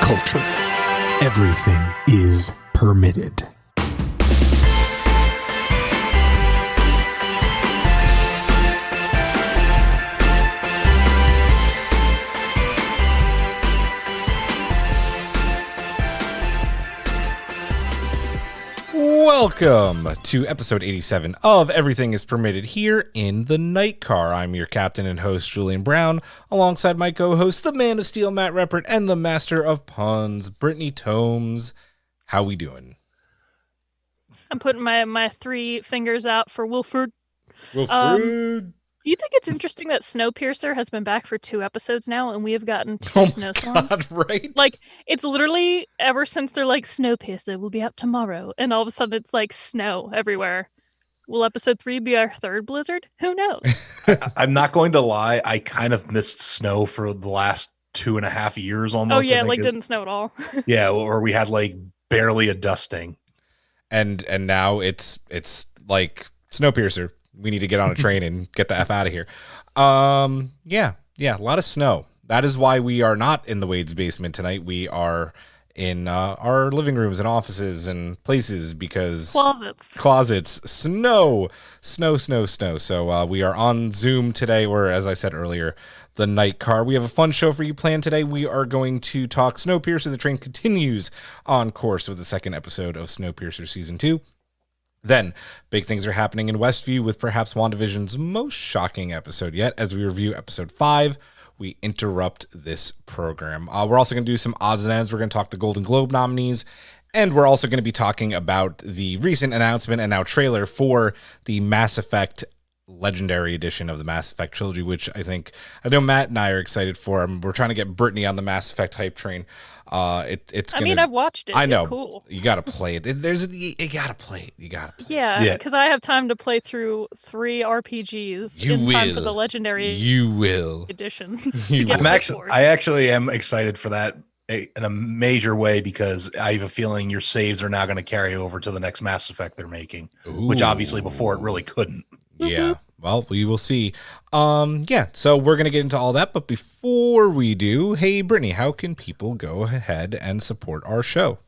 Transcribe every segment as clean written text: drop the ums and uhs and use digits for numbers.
culture. Everything is permitted. Welcome to episode 87 of Everything is Permitted here in the Night Car. I'm your captain and host, Julian Brown, alongside my co-host, the Man of Steel, Matt Reppert, and the Master of Puns, Brittany Tomes. How we doing? I'm putting my three fingers out for Wilford. Wilford! Do you think it's interesting that Snowpiercer has been back for 2 episodes now, and we have gotten 2 snowstorms? God, right? Like, it's literally ever since they're like, Snowpiercer will be out tomorrow, and all of a sudden it's like snow everywhere. Will episode 3 be our 3rd blizzard? Who knows? I'm not going to lie. I kind of missed snow for the last 2.5 years almost. Oh yeah, like didn't snow at all. Yeah, or we had like barely a dusting. And now it's like Snowpiercer. We need to get on a train and get the F out of here. Yeah, a lot of snow. That is why we are not in the Wade's basement tonight. We are in our living rooms and offices and places because... Closets. Snow. So we are on Zoom today, or as I said earlier, the Night Car. We have a fun show for you planned today. We are going to talk Snowpiercer. The train continues on course with the 2nd episode of Snowpiercer Season 2. Then, big things are happening in Westview with perhaps WandaVision's most shocking episode yet. As we review episode 5, we interrupt this program. We're also going to do some odds and ends. We're going to talk the Golden Globe nominees. And we're also going to be talking about the recent announcement and now trailer for the Mass Effect Legendary edition of the Mass Effect trilogy, which I know Matt and I are excited for. We're trying to get Brittany on the Mass Effect hype train. I've watched it. I know. It's cool. You got to play it. You got to play it. Yeah, because I have time to play through 3 RPGs time for the Legendary edition. I actually am excited for that in a major way because I have a feeling your saves are now going to carry over to the next Mass Effect they're making, which obviously before it really couldn't. Yeah. Well, we will see. So we're going to get into all that. But before we do, hey, Brittany, how can people go ahead and support our show?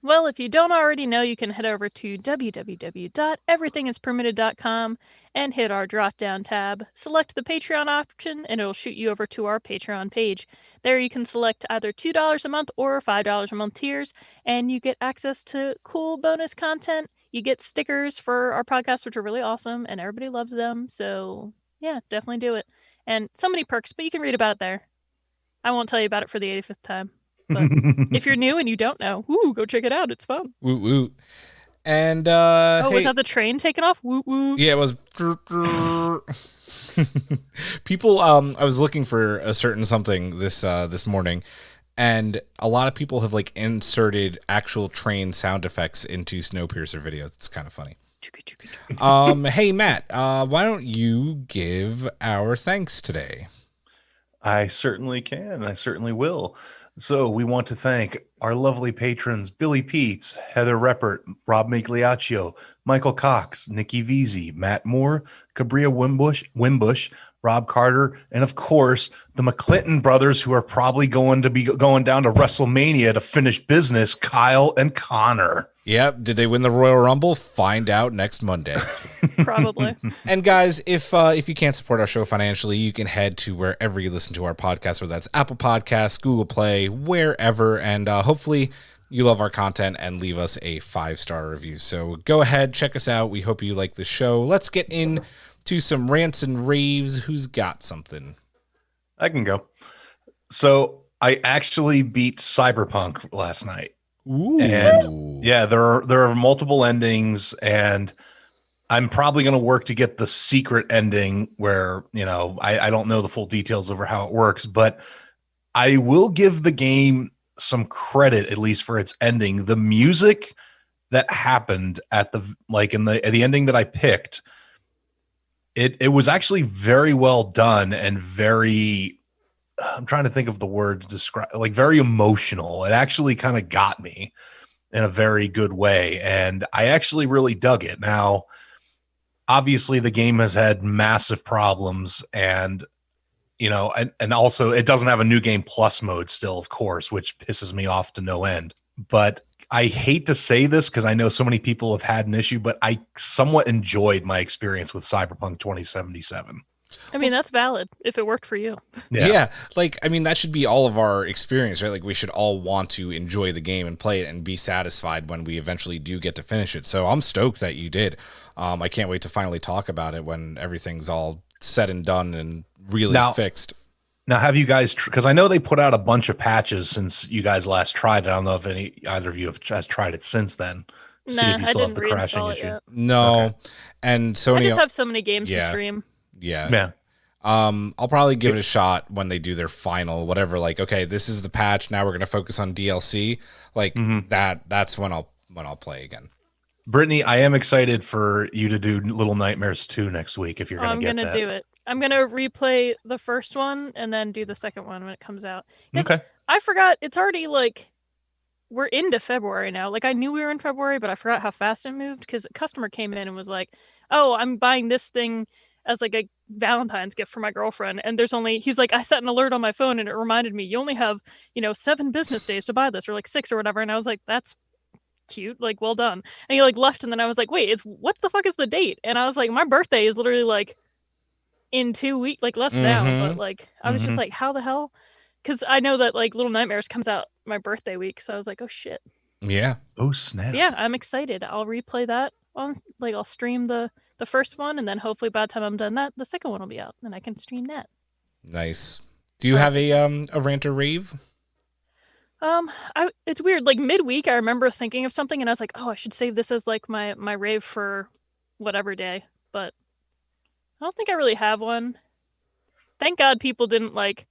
Well, if you don't already know, you can head over to www.everythingispermitted.com and hit our drop-down tab. Select the Patreon option, and it'll shoot you over to our Patreon page. There you can select either $2 a month or $5 a month tiers, and you get access to cool bonus content. You get stickers for our podcast, which are really awesome, and everybody loves them. So, yeah, definitely do it. And so many perks, but you can read about it there. I won't tell you about it for the 85th time. But if you're new and you don't know, go check it out. It's fun. Woot woot. And was that the train taking off? Woot woot. Yeah, it was. People, I was looking for a certain something this morning, and a lot of people have like inserted actual train sound effects into Snowpiercer videos. It's kind of funny. Hey Matt, why don't you give our thanks today? I certainly can. I certainly will. So we want to thank our lovely patrons, Billy Peets, Heather Reppert, Rob Migliaccio, Michael Cox, Nikki Veazey, Matt Moore, Cabria Wimbush, Rob Carter, and of course, the McClinton brothers, who are probably going to be going down to WrestleMania to finish business, Kyle and Connor. Yep. Did they win the Royal Rumble? Find out next Monday. Probably. And guys, if you can't support our show financially, you can head to wherever you listen to our podcast, whether that's Apple Podcasts, Google Play, wherever, and hopefully you love our content and leave us a 5-star review. So go ahead, check us out. We hope you like the show. Let's get into some rants and raves. Who's got something? I can go. So I actually beat Cyberpunk last night. Ooh. And yeah, there are multiple endings, and I'm probably going to work to get the secret ending where, I don't know the full details over how it works, but I will give the game some credit, at least for its ending. The music that happened at the ending that I picked, it was actually very well done and very, I'm trying to think of the word to describe, like very emotional. It actually kind of got me in a very good way, and I actually really dug it. Now, obviously the game has had massive problems, and you know, and also it doesn't have a new game plus mode still, of course, which pisses me off to no end. But I hate to say this because I know so many people have had an issue, but I somewhat enjoyed my experience with Cyberpunk 2077. I mean, that's valid if it worked for you. Yeah. Like, I mean, that should be all of our experience, right? Like, we should all want to enjoy the game and play it and be satisfied when we eventually do get to finish it. So I'm stoked that you did. I can't wait to finally talk about it when everything's all said and done and really fixed. Now, have you guys, because I know they put out a bunch of patches since you guys last tried it. I don't know if either of you has tried it since then. Nah, I didn't reinstall it yet. No. Okay. And Sony... I just have so many games to stream. Yeah. I'll probably give it a shot when they do their final, whatever. Like, okay, this is the patch. Now we're going to focus on DLC. Like that's when I'll play again. Brittany, I am excited for you to do Little Nightmares 2 next week if you're going to get that. I'm going to do it. I'm going to replay the first one and then do the second one when it comes out. Okay. I forgot it's already like we're into February now. Like I knew we were in February, but I forgot how fast it moved because a customer came in and was like, "Oh, I'm buying this thing as like a Valentine's gift for my girlfriend." And he's like, I set an alert on my phone and it reminded me, you only have, 7 business days to buy this, or like 6 or whatever. And I was like, that's cute. Like, well done. And he like left. And then I was like, wait, what the fuck is the date? And I was like, my birthday is literally like in 2 weeks, like less now. But like, I was just like, how the hell? Because I know that like Little Nightmares comes out my birthday week. So I was like, oh shit. Yeah. Oh snap. Yeah. I'm excited. I'll replay that I'll stream the first one, and then hopefully by the time I'm done that, the second one will be out, and I can stream that. Nice. Do you have a rant or rave? It's weird. Like midweek, I remember thinking of something, and I was like, oh, I should save this as like my rave for whatever day. But I don't think I really have one. Thank God people didn't like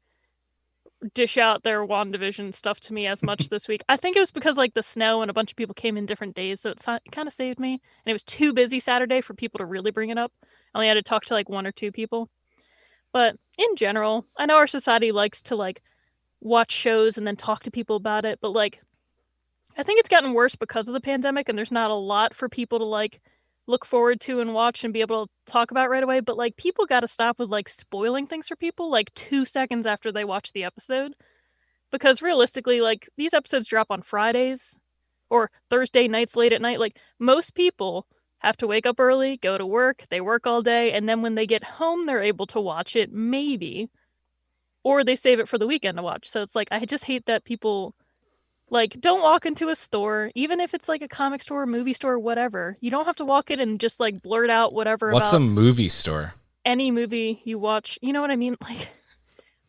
dish out their WandaVision stuff to me as much this week. I think it was because like the snow and a bunch of people came in different days, so it kind of saved me. And it was too busy Saturday for people to really bring it up. I only had to talk to like 1 or 2 people. But in general, I know our society likes to like watch shows and then talk to people about it, but like I think it's gotten worse because of the pandemic, and there's not a lot for people to like look forward to and watch and be able to talk about right away. But like people got to stop with like spoiling things for people like 2 seconds after they watch the episode, because realistically, like these episodes drop on Fridays or Thursday nights late at night. Like most people have to wake up early, go to work, they work all day, and then when they get home they're able to watch it, maybe, or they save it for the weekend to watch. So it's like I just hate that people like don't walk into a store, even if it's like a comic store, movie store, whatever. You don't have to walk in and just like blurt out whatever. What's about a movie store? any movie you watch. You know what I mean? Like,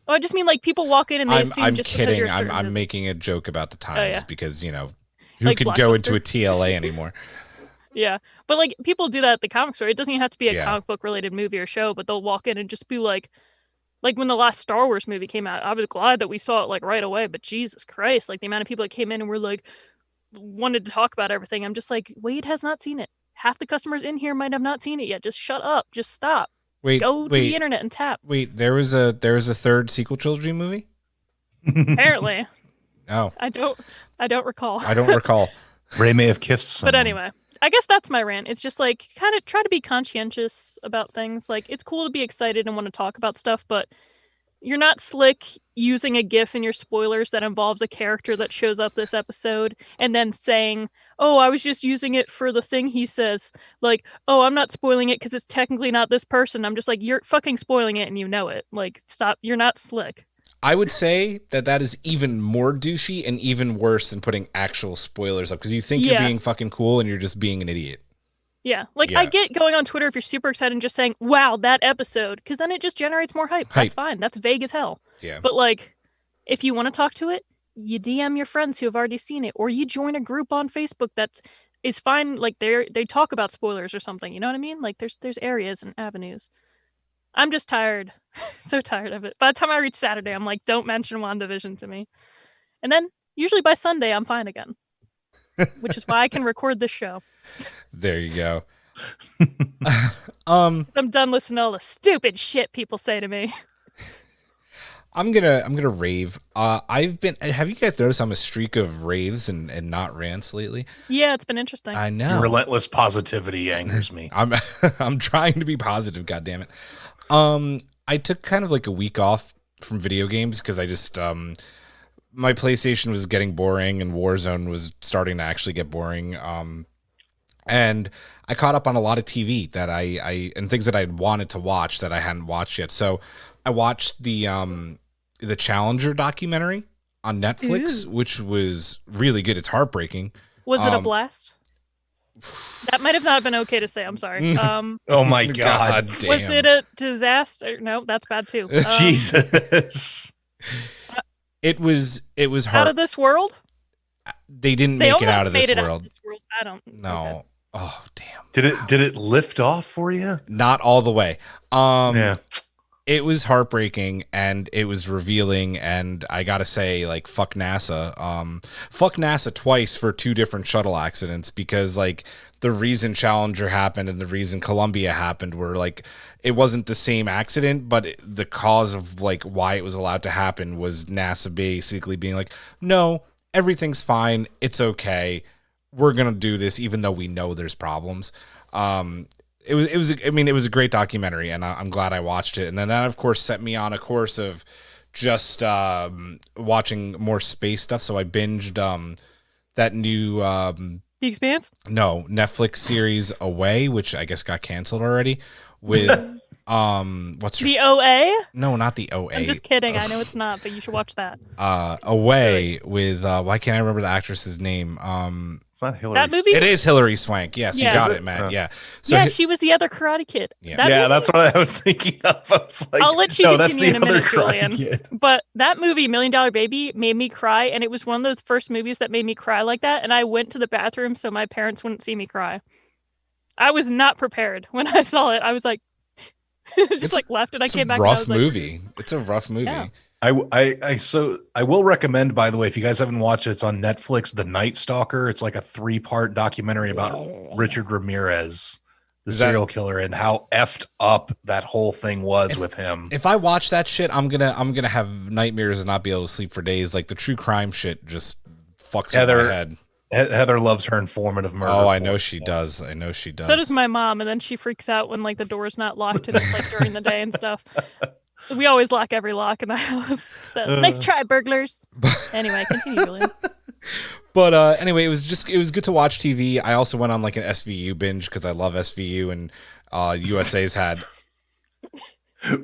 I just mean like people walk in and they assume I'm just kidding. because you're a certain I'm business. making a joke about the times because who Like can go into Blockbuster? a TLA anymore? Yeah, but like people do that at the comic store. It doesn't even have to be a Yeah. comic book related movie or show, but they'll walk in and just be like when the last Star Wars movie came out, I was glad that we saw it like right away, but Jesus Christ, like the amount of people that came in and were like wanted to talk about everything. I'm just like, Wade has not seen it. Half the customers in here might have not seen it yet. Just shut up. Just stop. Go to the internet and tap. Wait, there was a third sequel trilogy movie? Apparently. Oh. I don't recall. I don't recall. Ray may have kissed someone. But anyway, I guess that's my rant. It's just like kind of try to be conscientious about things. Like it's cool to be excited and want to talk about stuff, but you're not slick using a GIF in your spoilers that involves a character that shows up this episode and then saying, oh, I was just using it for the thing he says. Like, oh, I'm not spoiling it because it's technically not this person. I'm just like, you're fucking spoiling it and you know it. Like, stop. You're not slick. I would say that is even more douchey and even worse than putting actual spoilers up, because you think you're being fucking cool and you're just being an idiot. Yeah, like I get going on Twitter if you're super excited and just saying, wow, that episode, because then it just generates more hype. That's fine. That's vague as hell. Yeah. But like, if you want to talk to it, you DM your friends who have already seen it, or you join a group on Facebook that is fine. Like they talk about spoilers or something. You know what I mean? Like there's areas and avenues. I'm just tired. So tired of it. By the time I reach Saturday, I'm like, don't mention WandaVision to me. And then usually by Sunday, I'm fine again. Which is why I can record this show. There you go. I'm done listening to all the stupid shit people say to me. I'm gonna rave. Have you guys noticed I'm a streak of raves and not rants lately? Yeah, it's been interesting. I know. Your relentless positivity angers me. I'm trying to be positive, goddammit. I took kind of like a week off from video games because I just my PlayStation was getting boring and Warzone was starting to actually get boring. And I caught up on a lot of TV that I and things that I wanted to watch that I hadn't watched yet. So I watched the Challenger documentary on Netflix, which was really good. It's heartbreaking. Was it a blast? That might have not been okay to say. I'm sorry. Oh my God. Damn. Was it a disaster? No, that's bad too. Jesus. It was Out of this world? They didn't They make it almost out of made this it world. out of this world. I don't. No. Okay. Oh, damn. Did it lift off for you? Not all the way. Yeah. It was heartbreaking and it was revealing, and I gotta say, like, fuck NASA. Fuck NASA twice for 2 different shuttle accidents, because like the reason Challenger happened and the reason Columbia happened were like, it wasn't the same accident, but the cause of like why it was allowed to happen was NASA basically being like, no, everything's fine, it's okay, we're gonna do this even though we know there's problems. It was a great documentary, and I'm glad I watched it. And then that, of course, set me on a course of just watching more space stuff. So I binged that new The Expanse? No, Netflix series Away, which I guess got canceled already, with what's her The OA? No, not the OA. I'm just kidding. I know it's not, but you should watch that. Away with why can't I remember the actrtress's name? It's not Hillary. That movie? It is Hilary Swank. Yes, Yeah. you got Is it, it? Matt. Oh. Yeah. So Yeah, she was the other Karate Kid. Yeah. That Yeah, movie- that's what I was thinking of. I was like, I'll let you no, that's continue the in a other minute, Karate Julian. Kid. But that movie, $1 Million Baby, made me cry, and it was one of those first movies that made me cry like that. And I went to the bathroom so my parents wouldn't see me cry. I was not prepared when I saw it. I was like, just like left, and I came back. It's a and I rough was like, movie. It's a rough movie. Yeah. I will recommend, by the way, if you guys haven't watched it, it's on Netflix, The Night Stalker. It's like a 3-part documentary about Richard Ramirez, the serial killer, and how effed up that whole thing was with him. If I watch that shit, I'm gonna have nightmares and not be able to sleep for days. Like the true crime shit just fucks with my head. Heather loves her informative murder. Oh, I know she does. I know she does. So does my mom, and then she freaks out when like the door's not locked and it's like during the day and stuff. We always lock every lock in the house. So nice try, burglars. Anyway, continue, Julian. But anyway, it was good to watch TV. I also went on like an SVU binge because I love SVU, and USA's had.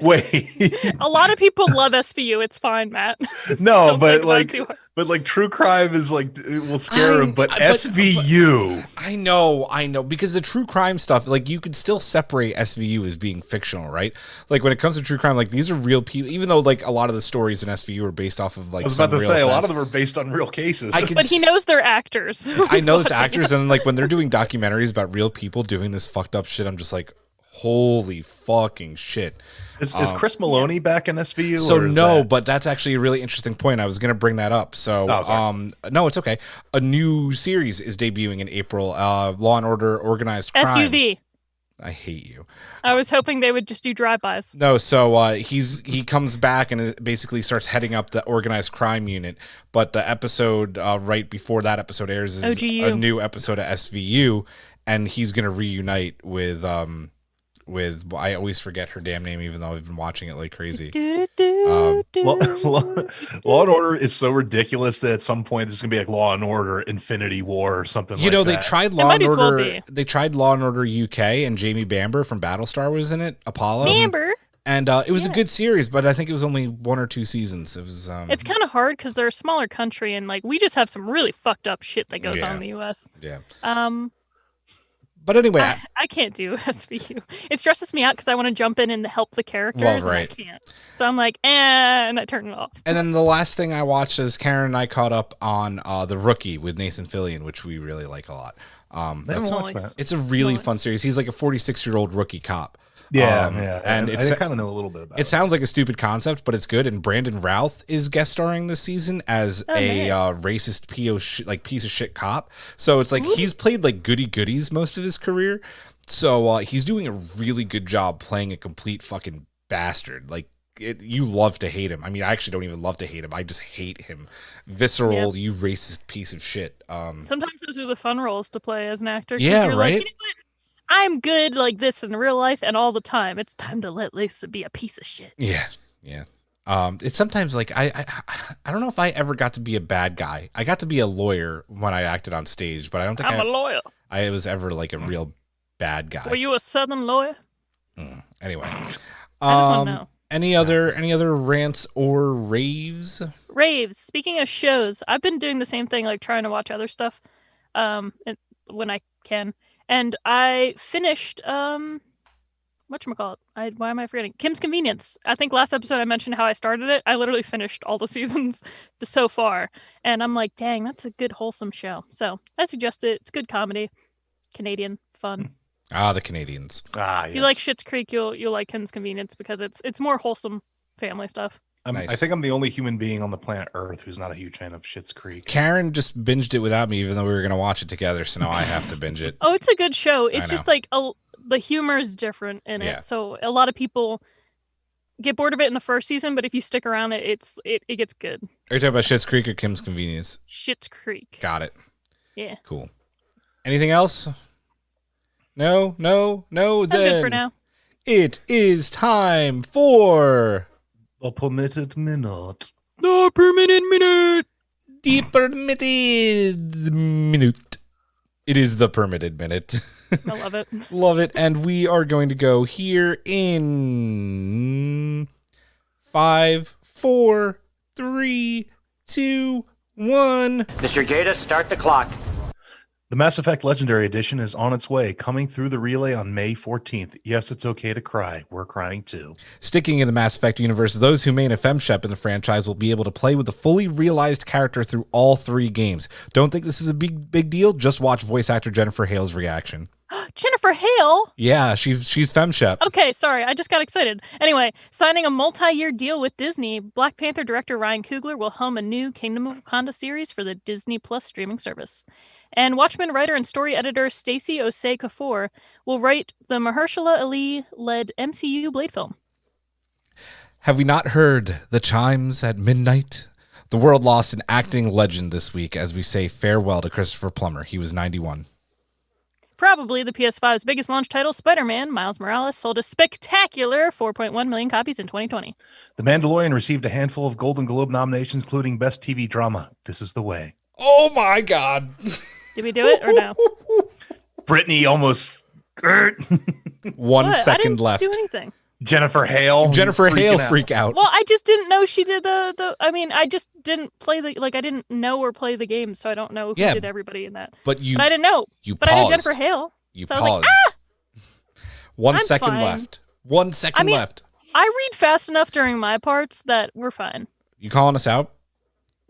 Wait. A lot of people love SVU. It's fine, Matt. No, Don't but think about it like, too hard. but like true crime is like, it will scare him. But SVU. I know, because the true crime stuff, like you could still separate SVU as being fictional, right? Like when it comes to true crime, like these are real people, even though like a lot of the stories in SVU are based off of like. I was about to some say real a lot events. of them are based on real cases. But he knows they're actors. I know it's actors, and like when they're doing documentaries about real people doing this fucked up shit, I'm just like, holy fucking shit. Is Chris Maloney back in SVU? So or is no, that... but that's actually a really interesting point. I was going to bring that up. So no, it's okay. A new series is debuting in April. Law and Order Organized Crime. SUV. I hate you. I was hoping they would just do drive-bys. No, so he comes back and it basically starts heading up the organized crime unit. But the episode right before that episode airs is OGU. a new episode of SVU, and he's going to reunite with I always forget her damn name, even though I've been watching it like crazy. Law and Order is so ridiculous that at some point there's gonna be like Law and Order Infinity War or something. You know, that. they tried Law and Order. They tried Law and Order UK, and Jamie Bamber from Battlestar was in it. Apollo. Bamber. And it was a good series, but I think it was only 1 or 2 seasons. It was. It's kind of hard because they're a smaller country, and like we just have some really fucked up shit that goes on in the U.S. Yeah. But anyway, I can't do SVU. It stresses me out because I want to jump in and help the characters, Well, and right. I can't. So I'm like, and I turn it off. And then the last thing I watched is Karen and I caught up on The Rookie with Nathan Fillion, which we really like a lot. It's a really fun series. He's like a 46-year-old rookie cop. Yeah. And I kind of know a little bit about it. It sounds like a stupid concept, but it's good. And Brandon Routh is guest starring this season as racist piece of shit cop. So it's like he's played like goody goodies most of his career. So he's doing a really good job playing a complete fucking bastard. Like you love to hate him. I mean, I actually don't even love to hate him. I just hate him. Visceral, you racist piece of shit. Sometimes those are the fun roles to play as an actor. Yeah, you're right. Like, you know what? I'm good like this in real life and all the time. It's time to let loose and be a piece of shit. Yeah. It's sometimes like I don't know if I ever got to be a bad guy. I got to be a lawyer when I acted on stage, but I don't think I'm a lawyer. I was ever like a real bad guy. Were you a Southern lawyer? Anyway, I just want to know. any other rants or raves? Raves. Speaking of shows, I've been doing the same thing, like trying to watch other stuff, when I can. And I finished whatchamacallit? Why am I forgetting? Kim's Convenience. I think last episode I mentioned how I started it. I literally finished all the seasons so far, and I'm like, dang, that's a good wholesome show. So I suggest it. It's good comedy, Canadian fun. The Canadians. If you like Schitt's Creek, you'll like Kim's Convenience because it's more wholesome family stuff. Nice. I think I'm the only human being on the planet Earth who's not a huge fan of Schitt's Creek. Karen just binged it without me, even though we were going to watch it together. So now I have to binge it. Oh, it's a good show. It's just like the humor is different in Yeah. it. So a lot of people get bored of it in the first season, but if you stick around, it gets good. Are you talking about Schitt's Creek or Kim's Convenience? Schitt's Creek. Got it. Yeah. Cool. Anything else? No. I'm Then good for now. it is time for A permitted minute. The permanent minute. the permitted minute. It is the permitted minute. I love it. Love it. And we are going to go here in 5, 4, 3, 2, 1. Mr. Gata, start the clock. The Mass Effect Legendary Edition is on its way, coming through the relay on May 14th. Yes, it's okay to cry. We're crying too. Sticking in the Mass Effect universe, those who main a femshep in the franchise will be able to play with a fully realized character through all 3 games. Don't think this is a big deal? Just watch voice actor Jennifer Hale's reaction. Jennifer Hale. Yeah, she's femshep. Okay, sorry, I just got excited. Anyway, signing a multi-year deal with Disney, Black Panther director Ryan Coogler will helm a new Kingdom of Wakanda series for the Disney Plus streaming service. And Watchmen writer and story editor Stacey Osei Kaffour will write the Mahershala Ali-led MCU Blade film. Have we not heard the chimes at midnight? The world lost an acting legend this week as we say farewell to Christopher Plummer. He was 91. Probably the PS5's biggest launch title, Spider-Man Miles Morales, sold a spectacular 4.1 million copies in 2020. The Mandalorian received a handful of Golden Globe nominations, including Best TV Drama. This is the way. Oh my God. Did we do it or no? Brittany almost... 1 What? second I didn't left. do anything. Jennifer Hale. Jennifer Hale freaking out. freak out. Well, I just didn't know she did I just didn't play I didn't know or play the game, so I don't know who did everybody in that. But I didn't know. But I know paused. Jennifer Hale. You So I was paused. like, 1 I'm second fine. left. 1 second left. I read fast enough during my parts that we're fine. You calling us out?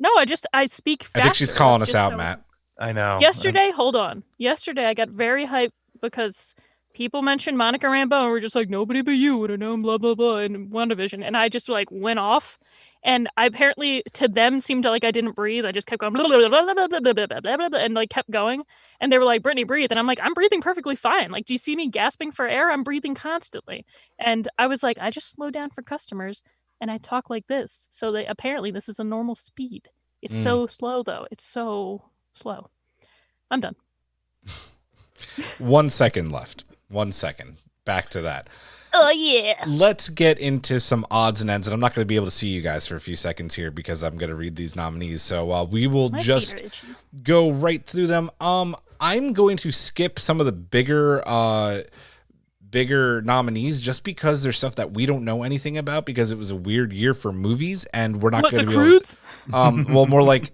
No, I speak faster. I think she's calling It's us just out, how- Matt. I know. Yesterday, hold on. Yesterday, I got very hyped because people mentioned Monica Rambeau and we're just like, nobody but you would have known, blah, blah, blah, in WandaVision. And I just like went off. And I apparently, to them, seemed to like I didn't breathe. I just kept going, blah, blah, blah, blah, blah, blah, blah, blah, blah, blah, and like kept going. And they were like, Brittany, breathe. And I'm like, I'm breathing perfectly fine. Like, do you see me gasping for air? I'm breathing constantly. And I was like, I just slow down for customers and I talk like this. So they apparently this is a normal speed. It's so slow, though. It's so slow. I'm done. 1 second left. 1 second. Back to that. Oh, yeah. Let's get into some odds and ends, and I'm not going to be able to see you guys for a few seconds here because I'm going to read these nominees. So we will My just feet are itchy. go right through them. I'm going to skip some of the bigger nominees just because there's stuff that we don't know anything about because it was a weird year for movies, and we're not What, going the to be able Croods? well, more like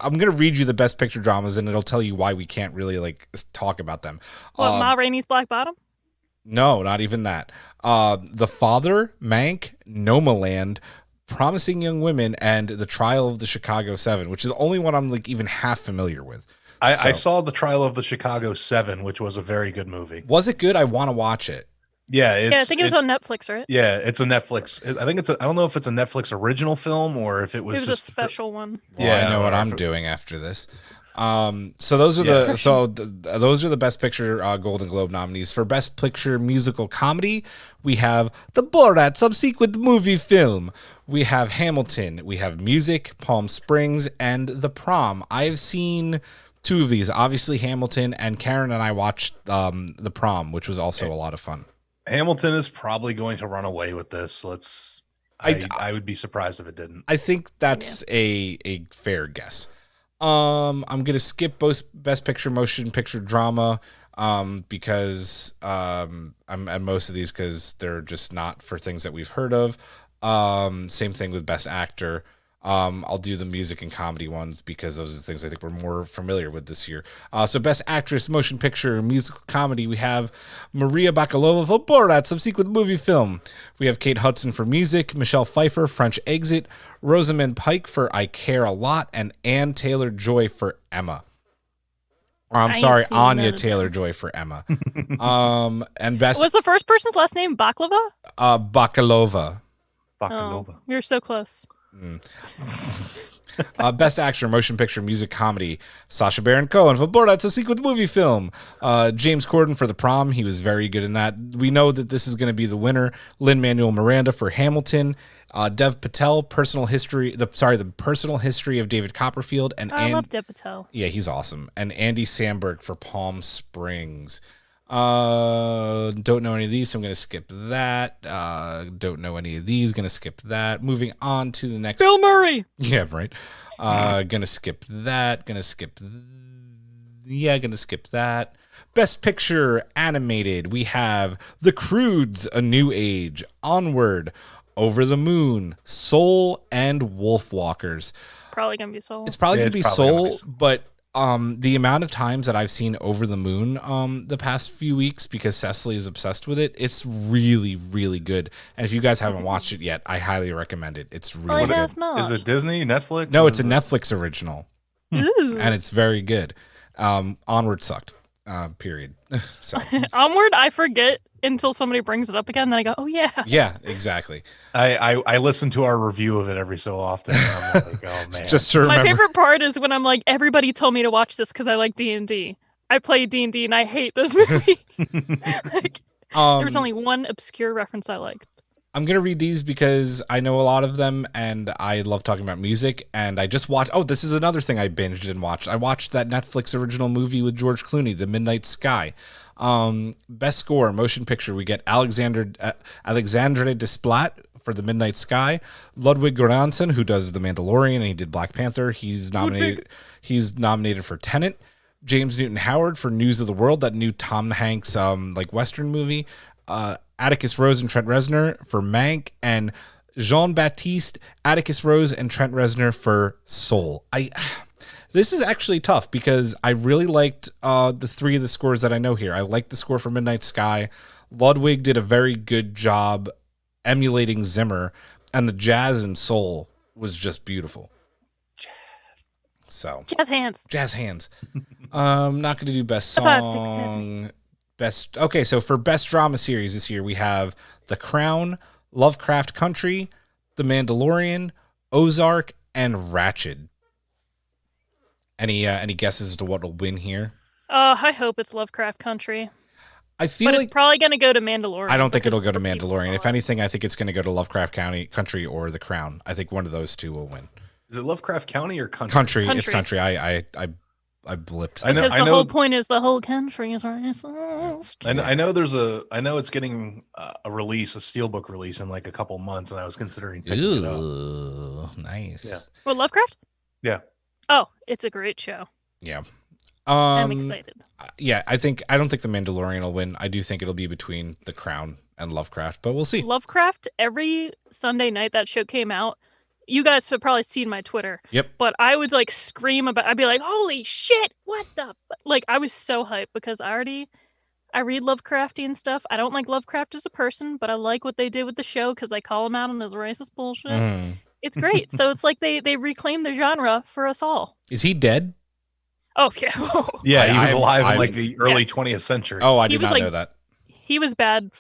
I'm going to read you the best picture dramas, and it'll tell you why we can't really like talk about them. What, Ma Rainey's Black Bottom? No, not even that. The Father, Mank, Nomaland, Promising Young Women, and The Trial of the Chicago 7, which is the only one I'm like even half familiar with. I saw The Trial of the Chicago 7, which was a very good movie. Was it good? I want to watch it. Yeah, I think it was on Netflix, right? Yeah, it's a Netflix. I think I don't know if it's a Netflix original film or if it was, It was just a special one. Well, Yeah, I know what or I'm if it- doing after this. So those are those are the Best Picture Golden Globe nominees. For Best Picture Musical Comedy, we have The Borat subsequent movie film. We have Hamilton. We have Music, Palm Springs, and The Prom. I've seen two of these, obviously Hamilton, and Karen and I watched The Prom, which was also a lot of fun. Hamilton is probably going to run away with this. I would be surprised if it didn't. I think that's a fair guess. I'm gonna skip both Best Picture, Motion Picture, Drama, because I'm at most of these because they're just not for things that we've heard of. Same thing with Best Actor. I'll do the music and comedy ones because those are the things I think we're more familiar with this year. So Best Actress, Motion Picture, Musical Comedy, we have Maria Bakalova for Borat, subsequent movie film. We have Kate Hudson for Music, Michelle Pfeiffer, French Exit, Rosamund Pike for I Care a Lot, and Anne Taylor-Joy for Emma. Or I'm sorry, Anya Taylor-Joy for Emma. And Best... Was the first person's last name Baklava? Bakalova. Bakalova. Oh, you're so close. Best Actor, Motion Picture, Music, Comedy, Sacha Baron Cohen for Borat, subsequent movie film. James Corden for The Prom, he was very good in that. We know that this is going to be the winner. Lin-Manuel Miranda for Hamilton. Dev Patel, the personal history of David Copperfield, and I love Dev Patel. Yeah, he's awesome. And Andy Samberg for Palm Springs. Don't know any of these, so I'm going to skip that. Don't know any of these, going to skip that. Moving on to the next. Bill Murray. Yeah, right. Gonna skip that. Gonna skip that. Best Picture Animated. We have The Croods, A New Age, Onward, Over the Moon, Soul, and Wolfwalkers. Probably gonna be Soul. It's probably gonna be Soul, but the amount of times that I've seen Over the Moon the past few weeks, because Cecily is obsessed with it, it's really, really good. And if you guys haven't watched it yet, I highly recommend it. It's really good. Not. Is it Disney, Netflix? No, it's a Netflix original. Ooh. And it's very good. Onward sucked. Period. So Onward, I forget until somebody brings it up again. Then I go, oh yeah. Yeah, exactly. I listen to our review of it every so often. And I'm like, oh man. Just to remember. My favorite part is when I'm like, everybody told me to watch this because I like D&D. I play D&D and I hate this movie. Like, there was only one obscure reference I liked. I'm going to read these because I know a lot of them and I love talking about music. And I just watched, this is another thing I binged and watched. I watched that Netflix original movie with George Clooney, The Midnight Sky. Best Score, Motion Picture, we get Alexandre Desplat for The Midnight Sky. Ludwig Göransson, who does The Mandalorian and he did Black Panther. He's nominated for Tenet. James Newton Howard for News of the World, that new Tom Hanks Western movie. Atticus Rose and Trent Reznor for Mank, and Jean-Baptiste, Atticus Rose, and Trent Reznor for Soul. This is actually tough because I really liked the three of the scores that I know here. I liked the score for Midnight Sky. Ludwig did a very good job emulating Zimmer, and the jazz in Soul was just beautiful. So Jazz hands. I'm not going to do best song. 5, 6, 7. So for best drama series this year, we have The Crown, Lovecraft Country, The Mandalorian, Ozark, and Ratched. Any guesses as to what will win here? I hope it's Lovecraft Country. I feel but like it's probably going to go to Mandalorian. I don't think it'll go to Mandalorian. If anything, I think it's going to go to Lovecraft Country or The Crown. I think one of those two will win. Is it Lovecraft County or country? Country. It's country. I blipped. Because the whole point is the whole country is racist. I know it's getting a steelbook release in like a couple months, and I was considering picking it up. Nice. Yeah. Well, Lovecraft? Yeah. Oh, it's a great show. Yeah. I'm excited. Yeah, I don't think The Mandalorian will win. I do think it'll be between The Crown and Lovecraft, but we'll see. Lovecraft, every Sunday night that show came out, you guys have probably seen my Twitter. Yep. But I would scream about, I'd be like, holy shit, what the, I was so hyped because I read Lovecraftian stuff. I don't like Lovecraft as a person, but I like what they did with the show because they call him out on his racist bullshit. Mm. It's great. So it's like they reclaim the genre for us all. Is he dead? Oh, yeah. Yeah, he was alive in the early 20th century. Oh, I did not know that. He was bad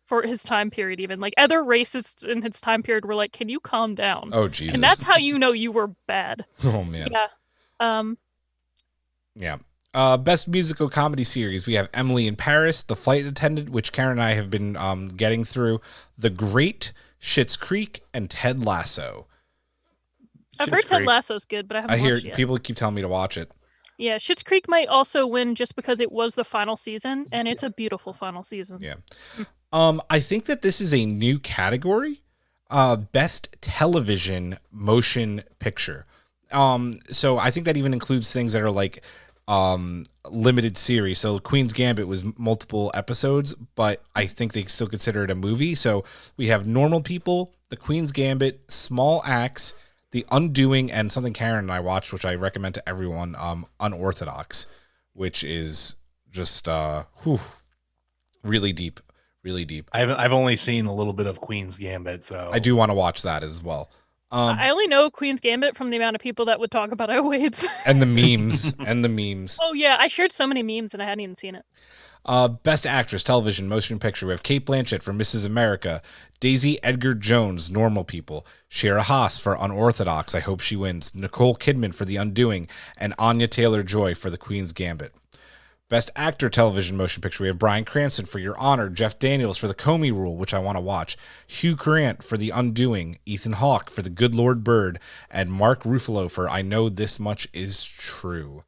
for his time period even. Other racists in his time period were like, can you calm down? Oh, Jesus. And that's how you know you were bad. Oh, man. Yeah. Yeah. Best musical comedy series. We have Emily in Paris, The Flight Attendant, which Karen and I have been getting through, The Great, Schitt's Creek, and Ted Lasso. I've heard Ted Lasso's good, but I haven't watched it yet. People keep telling me to watch it. Yeah, Schitt's Creek might also win just because it was the final season, and it's a beautiful final season. Yeah. I think that this is a new category, best television motion picture. So I think that even includes things that are like limited series. So Queen's Gambit was multiple episodes, but I think they still consider it a movie. So we have Normal People, The Queen's Gambit, Small Axe, The Undoing, and something Karen and I watched, which I recommend to everyone, Unorthodox, which is just really deep. Really deep. I've only seen a little bit of Queen's Gambit, so I do want to watch that as well. I only know Queen's Gambit from the amount of people that would talk about Wades. And the memes. Oh yeah, I shared so many memes and I hadn't even seen it. Best Actress, Television, Motion Picture. We have Kate Blanchett for Mrs. America, Daisy Edgar Jones, Normal People, Shira Haas for Unorthodox, I hope she wins, Nicole Kidman for The Undoing, and Anya Taylor-Joy for The Queen's Gambit. Best Actor, Television, Motion Picture. We have Bryan Cranston for Your Honor, Jeff Daniels for The Comey Rule, which I want to watch, Hugh Grant for The Undoing, Ethan Hawke for The Good Lord Bird, and Mark Ruffalo for I Know This Much Is True.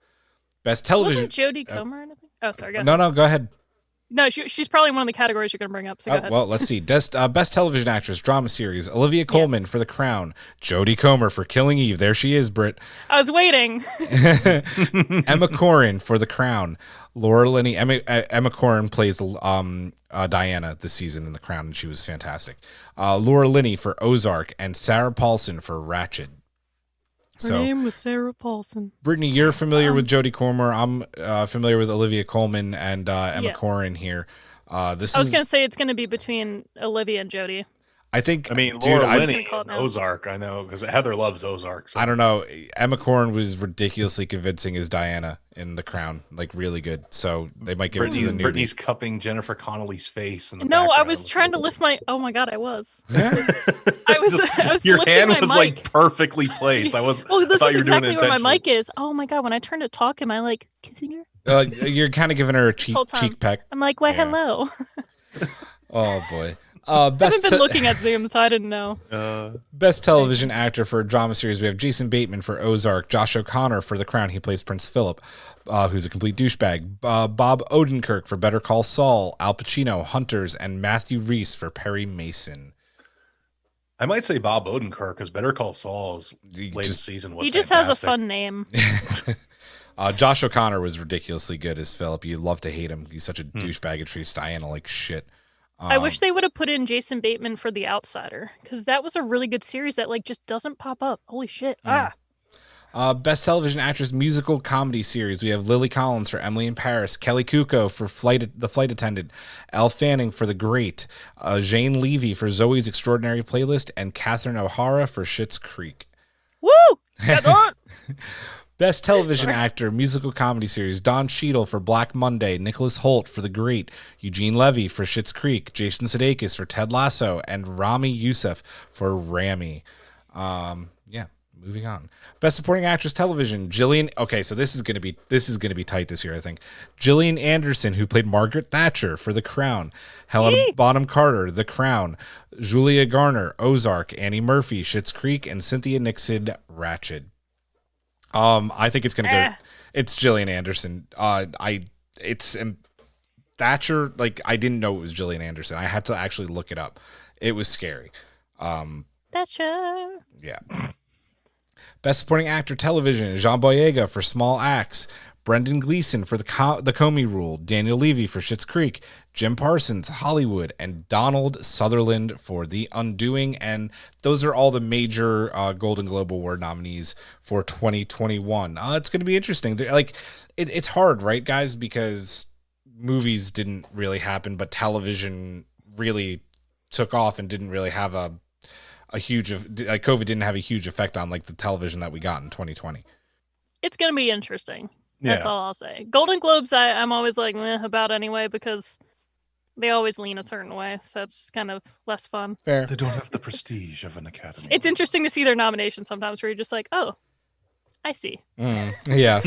Best Television. Wasn't Jodie Comer or anything? Oh, sorry. Go ahead. No, go ahead. No, she's probably one of the categories you're going to bring up, so go ahead. Well, let's see. Best Television Actress, Drama Series, Olivia Colman for The Crown, Jodie Comer for Killing Eve. There she is, Britt. I was waiting. Emma Corrin for The Crown. Laura Linney. Emma Corrin plays Diana this season in The Crown, and she was fantastic. Laura Linney for Ozark, and Sarah Paulson for Ratched. Her name was Sarah Paulson. Brittany, you're familiar with Jodie Comer. I'm familiar with Olivia Colman and Emma Corrin here. I was going to say it's going to be between Olivia and Jodie. I think. I mean, dude, Laura Linney in Ozark. I know because Heather loves Ozark. So. I don't know. Emma Corrin was ridiculously convincing as Diana in The Crown, like really good. So they might give it to the newbie. Brittany's cupping Jennifer Connelly's face. In the no, I background. was trying to lift my. Oh my god, I was. I was. Your lifting hand my was mic. like perfectly placed. I was. Well, this I thought is you were doing exactly it where my mic is. Oh my god, when I turn to talk, am I like kissing her? You're kind of giving her a cheek peck. I'm like, why, hello. Oh boy. I haven't been looking at Zoom, so I didn't know. Best Television Actor for a Drama Series. We have Jason Bateman for Ozark, Josh O'Connor for The Crown. He plays Prince Philip, who's a complete douchebag. Bob Odenkirk for Better Call Saul, Al Pacino, Hunters, and Matthew Rhys for Perry Mason. I might say Bob Odenkirk because Better Call Saul's latest season was. He just has a fun name. Josh O'Connor was ridiculously good as Philip. You love to hate him. He's such a douchebag and treats Diana like shit. I wish they would have put in Jason Bateman for The Outsider because that was a really good series that like just doesn't pop up. Holy shit! Best Television Actress Musical Comedy Series. We have Lily Collins for Emily in Paris, Kelly Kuko for The Flight Attendant, Elle Fanning for The Great, Jane Levy for Zoe's Extraordinary Playlist, and Catherine O'Hara for Schitt's Creek. Woo! Get on! Best Television Actor, Musical Comedy Series, Don Cheadle for Black Monday, Nicholas Hoult for The Great, Eugene Levy for Schitt's Creek, Jason Sudeikis for Ted Lasso, and Rami Youssef for Rami. Moving on. Best Supporting Actress Television, Gillian. Okay, so this is gonna be tight this year, I think. Gillian Anderson, who played Margaret Thatcher for The Crown, Helena Bonham Carter, The Crown, Julia Garner, Ozark, Annie Murphy, Schitt's Creek, and Cynthia Nixon, Ratched. I think it's gonna go. It's Gillian Anderson. Thatcher. Like I didn't know it was Gillian Anderson. I had to actually look it up. It was scary. Thatcher. Yeah. Best Supporting Actor Television: Jean Boyega for Small Axe, Brendan Gleeson for the Comey Rule, Daniel Levy for Schitt's Creek, Jim Parsons, Hollywood, and Donald Sutherland for The Undoing. And those are all the major Golden Globe Award nominees for 2021. It's going to be interesting. It's hard, right, guys? Because movies didn't really happen, but television really took off and didn't really have a huge, COVID didn't have a huge effect on like the television that we got in 2020. It's going to be interesting. That's all I'll say. Golden Globes, I'm always like about anyway because they always lean a certain way, so it's just kind of less fun. Fair. They don't have the prestige of an Academy. It's interesting to see their nominations sometimes where you're just like, oh, I see. Yeah.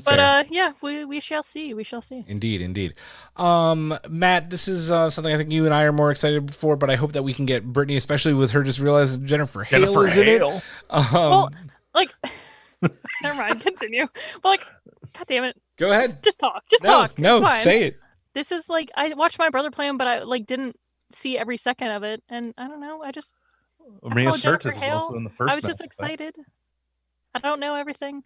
But we shall see. We shall see. Indeed. Matt, this is something I think you and I are more excited for, but I hope that we can get Brittany, especially with her just realizing Jennifer Hale is in it. Well, like Never mind. Continue. Well, like, God damn it. Go ahead. Just talk. Just No, talk. no, It's fine. say it. This is like, I watched my brother play them, but I like didn't see every second of it, and I don't know. Maria follow Jennifer Sirtis is Hale. also in the first. I was just Mass Effect. excited. I don't know everything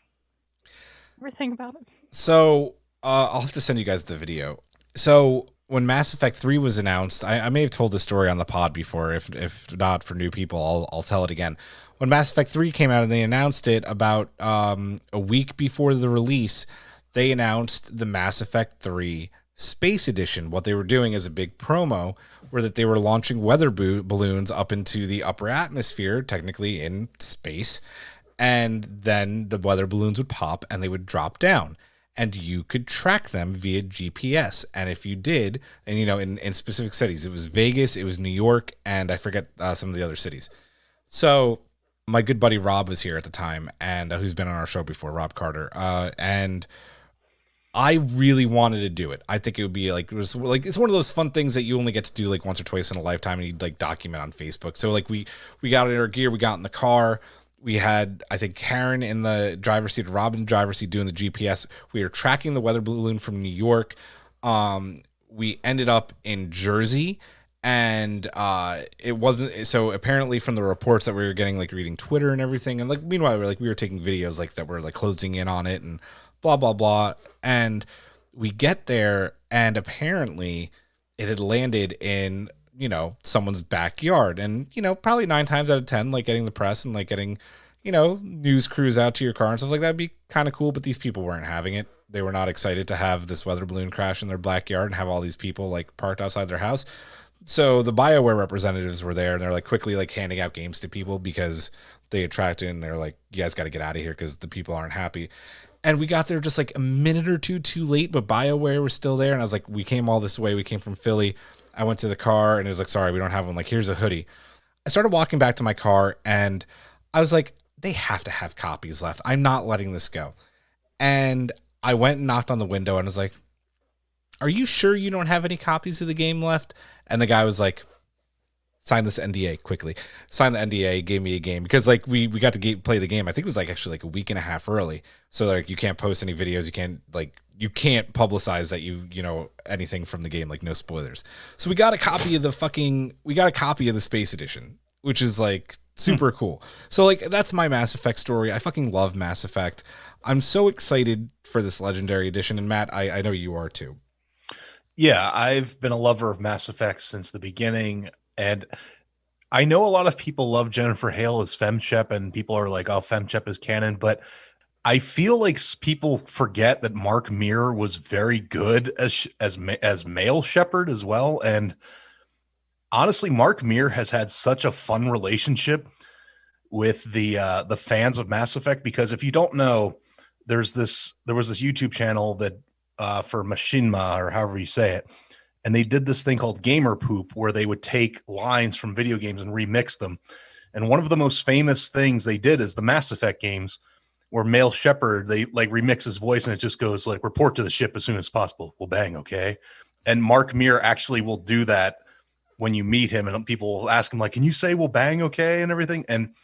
about it. So I'll have to send you guys the video. So when Mass Effect 3 was announced, I may have told this story on the pod before. If not for new people, I'll tell it again. When Mass Effect 3 came out and they announced it about a week before the release, they announced the Mass Effect 3 Space Edition. What they were doing as a big promo were that they were launching weather balloons up into the upper atmosphere, technically in space, and then the weather balloons would pop and they would drop down. And you could track them via GPS. And if you did, and in specific cities, it was Vegas, it was New York, and I forget some of the other cities. So my good buddy Rob was here at the time, and who's been on our show before, Rob Carter. And I really wanted to do it. I think it would be it's one of those fun things that you only get to do like once or twice in a lifetime, and you'd document on Facebook. So we got in our gear, we got in the car. We had, I think, Karen in the driver's seat, Rob in the driver's seat doing the GPS. We were tracking the weather balloon from New York. We ended up in Jersey, and it wasn't. So apparently, from the reports that we were getting, reading Twitter and everything, and meanwhile, we were taking videos that were closing in on it and blah blah blah. And we get there, and apparently, it had landed in someone's backyard, and probably 9 times out of 10, getting the press and getting news crews out to your car and stuff like that would be kind of cool, but these people weren't having it. They were not excited to have this weather balloon crash in their backyard and have all these people parked outside their house. So the BioWare representatives were there, and they're quickly handing out games to people because they attracted, and they're you guys got to get out of here because the people aren't happy. And we got there just a minute or two too late, but BioWare was still there, and I was we came all this way, we came from Philly. I went to the car, and it was sorry, we don't have one. Here's a hoodie. I started walking back to my car, and I was they have to have copies left. I'm not letting this go. And I went and knocked on the window, and was are you sure you don't have any copies of the game left? And the guy was sign this NDA quickly. Sign the NDA, gave me a game. Because we got to play the game. I think it was actually a week and a half early. So you can't post any videos. You can't you can't publicize that you anything from the game, no spoilers. So we got a copy of the Space Edition, which is super cool. So that's my Mass Effect story. I fucking love Mass Effect. I'm so excited for this Legendary Edition, and Matt, I know you are too. Yeah, I've been a lover of Mass Effect since the beginning, and I know a lot of people love Jennifer Hale as FemShep, and people are oh, FemShep is canon, but I feel people forget that Mark Meer was very good as male Shepard as well. And honestly, Mark Meer has had such a fun relationship with the fans of Mass Effect, because if you don't know, there was this YouTube channel that for Machinima, or however you say it, and they did this thing called Gamer Poop, where they would take lines from video games and remix them. And one of the most famous things they did is the Mass Effect games, where male Shepard, they remix his voice, and it just goes report to the ship as soon as possible. We'll bang, okay? And Mark Meer actually will do that when you meet him, and people will ask him can you say we'll bang, okay, and everything. And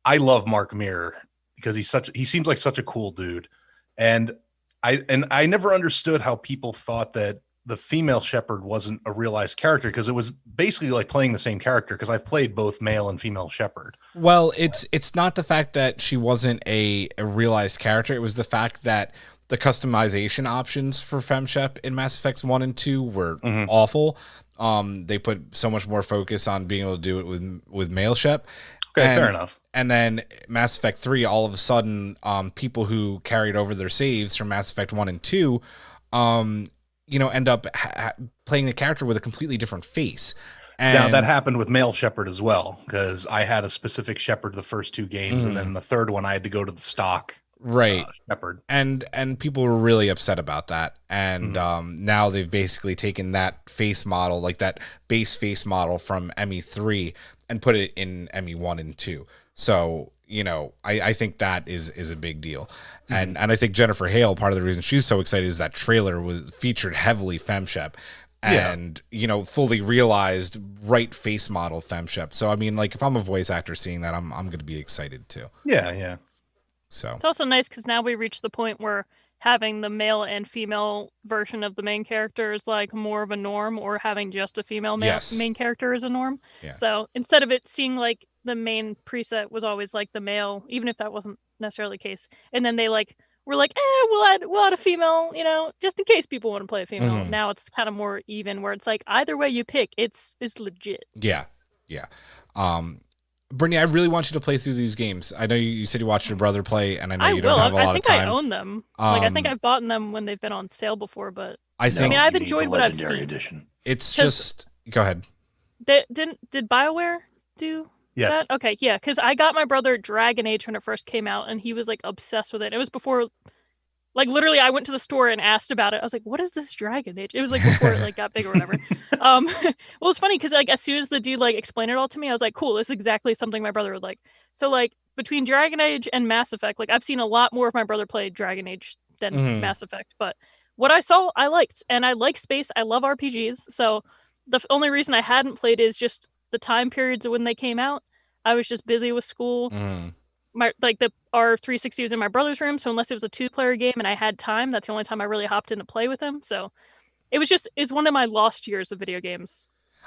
I love Mark Meer because he seems like such a cool dude. And I never understood how people thought that the female Shepard wasn't a realized character, because it was basically playing the same character, because I've played both male and female Shepard. Well, it's not the fact that she wasn't a realized character. It was the fact that the customization options for FemShep in Mass Effects 1 and 2 were awful. They put so much more focus on being able to do it with male Shep. Okay, fair enough. And then Mass Effect 3, all of a sudden, people who carried over their saves from Mass Effect 1 and 2, end up playing the character with a completely different face. And now that happened with male Shepard as well, because I had a specific Shepard the first 2 games, and then the third one I had to go to the stock Shepard. And people were really upset about that. And now they've basically taken that face model, that base face model from ME3, and put it in ME1 and 2. So I think that is a big deal. And I think Jennifer Hale, part of the reason she's so excited is that trailer was featured heavily FemShep, and fully realized right face model FemShep. So I mean, if I'm a voice actor seeing that, I'm going to be excited too. Yeah. So It's also nice because now we reach the point where having the male and female version of the main character is like more of a norm, or having just a female main character is a norm. Yeah. So instead of it seeing like the main preset was always like the male, even if that wasn't necessarily the case, and then they like were like, we'll add a female, just in case people want to play a female. Mhm. Now it's kind of more even, where it's like either way you pick, it's legit. Yeah. Brittany, I really want you to play through these games. I know you said you watched your brother play, and I know you don't have a lot of time. I think I own them. I think I've bought them when they've been on sale before, but I've enjoyed what I've seen. Edition. It's just go ahead. Did BioWare do Yes. that? Okay, yeah, because I got my brother Dragon Age when it first came out, and he was like obsessed with it. It was before, like literally, I went to the store and asked about it. I was like, "What is this Dragon Age?" It was like before it like got big or whatever. Well, it's funny because like as soon as the dude like explained it all to me, I was like, "Cool, this is exactly something my brother would like." So like between Dragon Age and Mass Effect, like I've seen a lot more of my brother play Dragon Age than Mass Effect, but what I saw, I liked, and I like space. I love RPGs, so the only reason I hadn't played is just the time periods of when they came out. I was just busy with school. Our 360 was in my brother's room, so unless it was a 2-player game and I had time, that's the only time I really hopped in to play with him. So it's one of my lost years of video games.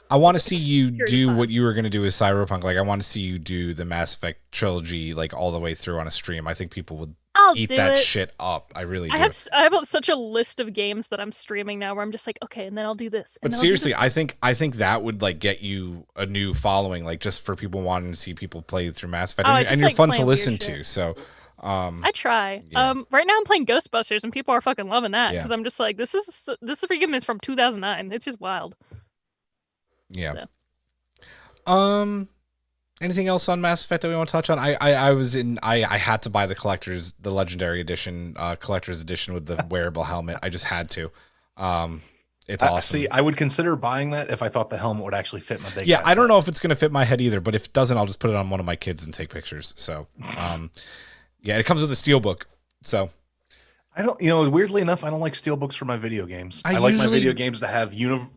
I want to see you do what you were going to do with Cyberpunk. Like, I want to see you do the Mass Effect trilogy, like all the way through on a stream. I think people would eat that shit up. I really do. I have such a list of games that I'm streaming now where I'm just like, okay, and then I'll do this. But seriously, I think that would like get you a new following, like just for people wanting to see people play through Mass Effect, and you're fun to listen to. So, I try. Yeah. Right now I'm playing Ghostbusters, and people are fucking loving that because I'm just like, this freaking is from 2009. It's just wild. Yeah. So. Anything else on Mass Effect that we want to touch on? I had to buy the Legendary edition, collector's edition with the wearable helmet. I just had to. It's awesome. See, I would consider buying that if I thought the helmet would actually fit my big. Yeah, I don't know if it's going to fit my head either, but if it doesn't, I'll just put it on one of my kids and take pictures. So, yeah, it comes with a steelbook. So, I don't. Weirdly enough, I don't like steelbooks for my video games. I like my video games to have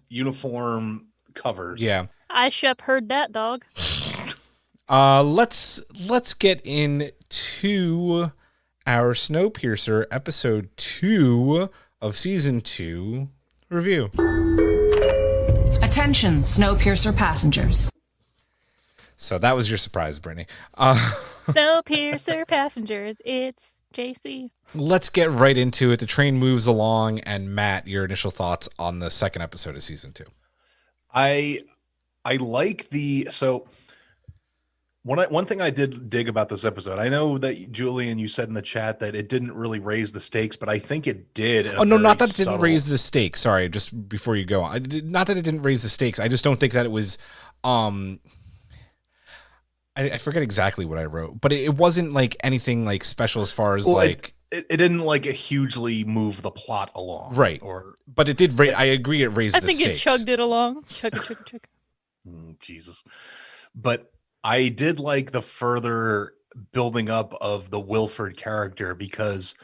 uniform covers. Yeah, I shep heard that, dog. Let's get into our Snowpiercer episode 2 of season 2 review. Attention, Snowpiercer passengers. So that was your surprise, Brittany. Snowpiercer passengers, it's JC. Let's get right into it. The train moves along, and Matt, your initial thoughts on the second episode of season 2. I like One thing I did dig about this episode, I know that Julian, you said in the chat that it didn't really raise the stakes, but I think it did. Oh no, not that it didn't raise the stakes. Sorry, just before you go on, not that it didn't raise the stakes. I just don't think that it was. I forget exactly what I wrote, but it wasn't like anything like special as far as like. It didn't like hugely move the plot along, right? But it did. I agree. It raised. I think it chugged it along. Chug. Jesus, but. I did like the further building up of the Wilford character because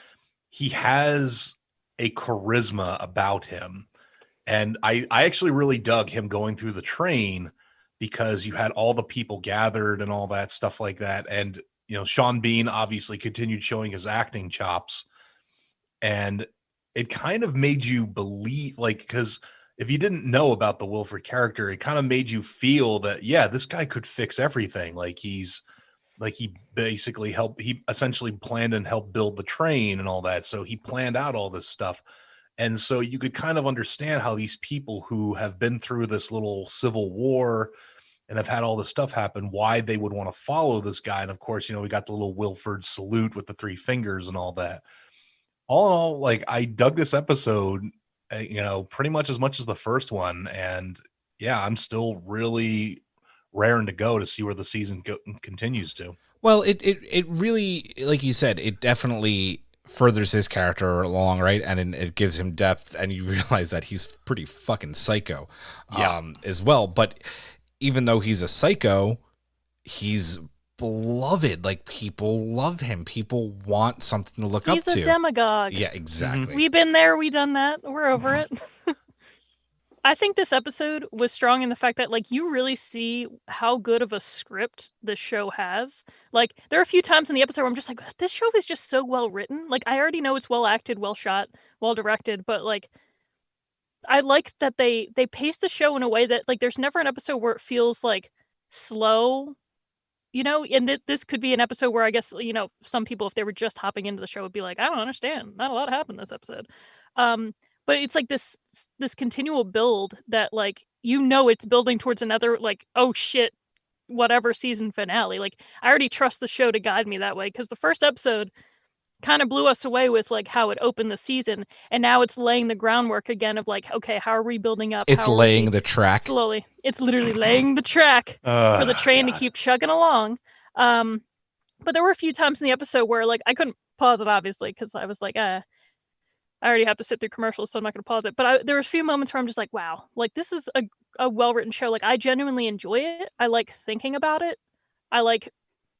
he has a charisma about him. And I actually really dug him going through the train because you had all the people gathered and all that stuff like that. And, Sean Bean obviously continued showing his acting chops. And it kind of made you believe, because if you didn't know about the Wilford character, it kind of made you feel that, yeah, this guy could fix everything. He essentially planned and helped build the train and all that. So he planned out all this stuff. And so you could kind of understand how these people who have been through this little civil war and have had all this stuff happen, why they would want to follow this guy. And of course, we got the little Wilford salute with the 3 fingers and all that. All in all, I dug this episode, pretty much as the first one. And yeah, I'm still really raring to go to see where the season continues to. Well, it really, like you said, it definitely furthers his character along, right? And it gives him depth, and you realize that he's pretty fucking psycho as well. But even though he's a psycho, he's beloved. People love him. People want something to look up to. He's a demagogue. Yeah, exactly. We've been there. We've done that. We're over it. I think this episode was strong in the fact that, like, you really see how good of a script the show has. Like, there are a few times in the episode where I'm just like, this show is just so well written. Like, I already know it's well acted, well shot, well directed, but, like, I like that they pace the show in a way that, like, there's never an episode where it feels, like, slow, you know? And this could be an episode where I guess, you know, some people, if they were just hopping into the show, would be like, I don't understand. Not a lot happened this episode. But it's like this continual build that, like, you know, it's building towards another, like, oh shit, whatever season finale. Like, I already trust the show to guide me that way, because the first episode kind of blew us away with, like, how it opened the season, and now it's laying the groundwork again of, like, okay, how are we building up? It's How are laying we the track. slowly. It's literally laying the track for the train to keep chugging along. But there were a few times in the episode where, like, I couldn't pause it, obviously, because I was like, I already have to sit through commercials, so I'm not going to pause it. But there were a few moments where I'm just like, wow, like, this is a well-written show. Like, I genuinely enjoy it. I like thinking about it. I like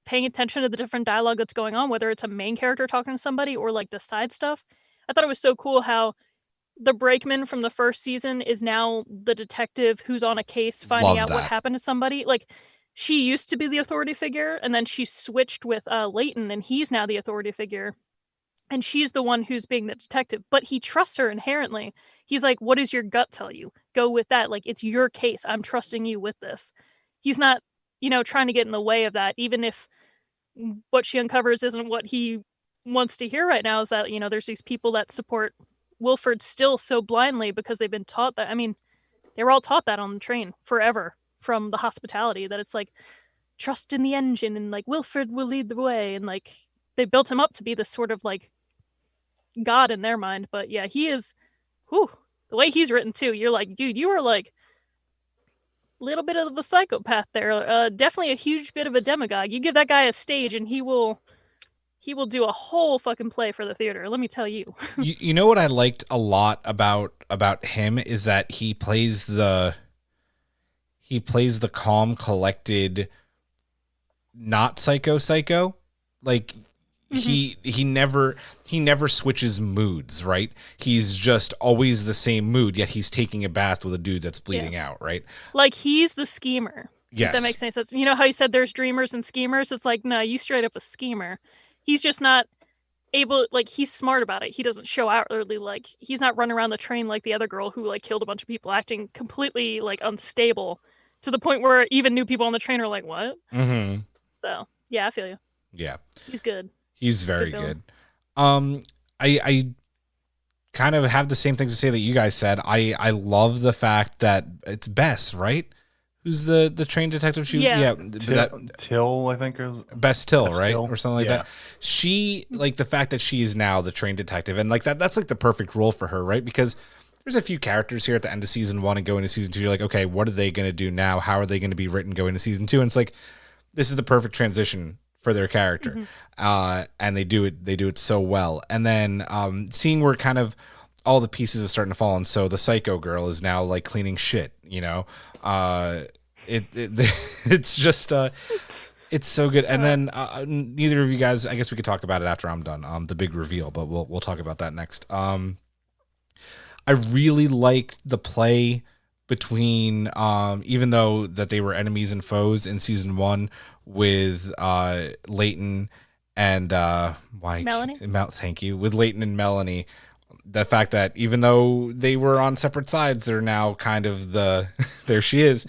paying attention to the different dialogue that's going on, whether it's a main character talking to somebody or, like, the side stuff. I thought it was so cool how the brakeman from the first season is now the detective who's on a case finding out what happened to somebody. Like, she used to be the authority figure, and then she switched with Leighton, and he's now the authority figure. And she's the one who's being the detective, but he trusts her inherently. He's like, what does your gut tell you? Go with that. Like, it's your case. I'm trusting you with this. He's not, you know, trying to get in the way of that, even if what she uncovers isn't what he wants to hear right now, is that, you know, there's these people that support Wilford still so blindly because they've been taught that. I mean, they were all taught that on the train forever from the hospitality, that it's like, trust in the engine, and, like, Wilford will lead the way. And, like, they built him up to be this sort of, like, God in their mind. But yeah, he is, the way he's written too, you're like, dude, you are like a little bit of a psychopath there. Definitely a huge bit of a demagogue. You give that guy a stage and he will do a whole fucking play for the theater, let me tell you. You know what I liked a lot about him is that he plays the calm, collected, not psycho. Like, he never switches moods, right? He's just always the same mood, yet he's taking a bath with a dude that's bleeding out, right? Like, he's the schemer. Yes. If that makes any sense. You know how you said there's dreamers and schemers? It's like, no, you straight up a schemer. He's just not able, like, he's smart about it. He doesn't show outwardly, like, he's not running around the train like the other girl who, like, killed a bunch of people, acting completely, like, unstable, to the point where even new people on the train are like, what? Mm-hmm. So, yeah, I feel you. Yeah. He's good. He's very good. I kind of have the same things to say that you guys said. I love the fact that it's Bess, right? Who's the train detective? Till, I think is Bess Till, right? Till. Or something like that. She, like, the fact that she is now the train detective, and, like, that's like the perfect role for her, right? Because there's a few characters here at the end of season 1 and going to season 2. You're like, okay, what are they going to do now? How are they going to be written going to season 2? And it's like, this is the perfect transition for their character. And they do it so well. And then seeing where kind of all the pieces are starting to fall in. So the psycho girl is now, like, cleaning shit, you know? It's just it's so good. And then neither of you guys, I guess we could talk about it after I'm done, the big reveal, but we'll talk about that next. I really like the play between even though that they were enemies and foes in season 1 with Leighton and Melanie. Thank you. With Leighton and Melanie, the fact that even though they were on separate sides, they're now kind of there she is.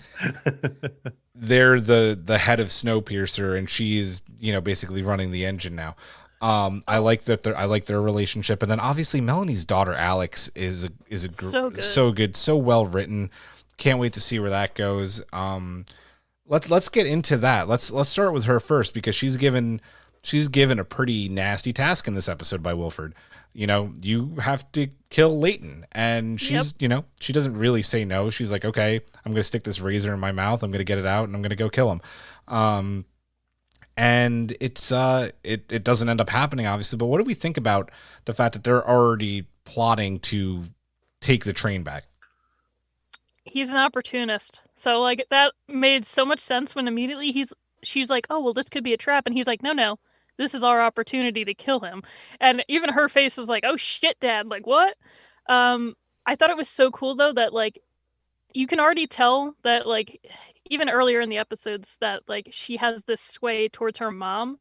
They're the head of Snowpiercer, and she's, you know, basically running the engine now. I like that. I like their relationship, and then obviously Melanie's daughter Alex is so good, so well written. Can't wait to see where that goes. Let's get into that. Let's start with her first, because she's given a pretty nasty task in this episode by Wilford. You know, you have to kill Leighton, and she's, you know, she doesn't really say no. She's like, okay, I'm going to stick this razor in my mouth. I'm going to get it out, and I'm going to go kill him. And it's it doesn't end up happening, obviously. But what do we think about the fact that they're already plotting to take the train back? He's an opportunist. So, like, that made so much sense when immediately she's like, oh, well, this could be a trap. And he's like, no, this is our opportunity to kill him. And even her face was like, oh shit, Dad, like, what? I thought it was so cool though that, like, you can already tell that, like, even earlier in the episodes, that like she has this sway towards her mom,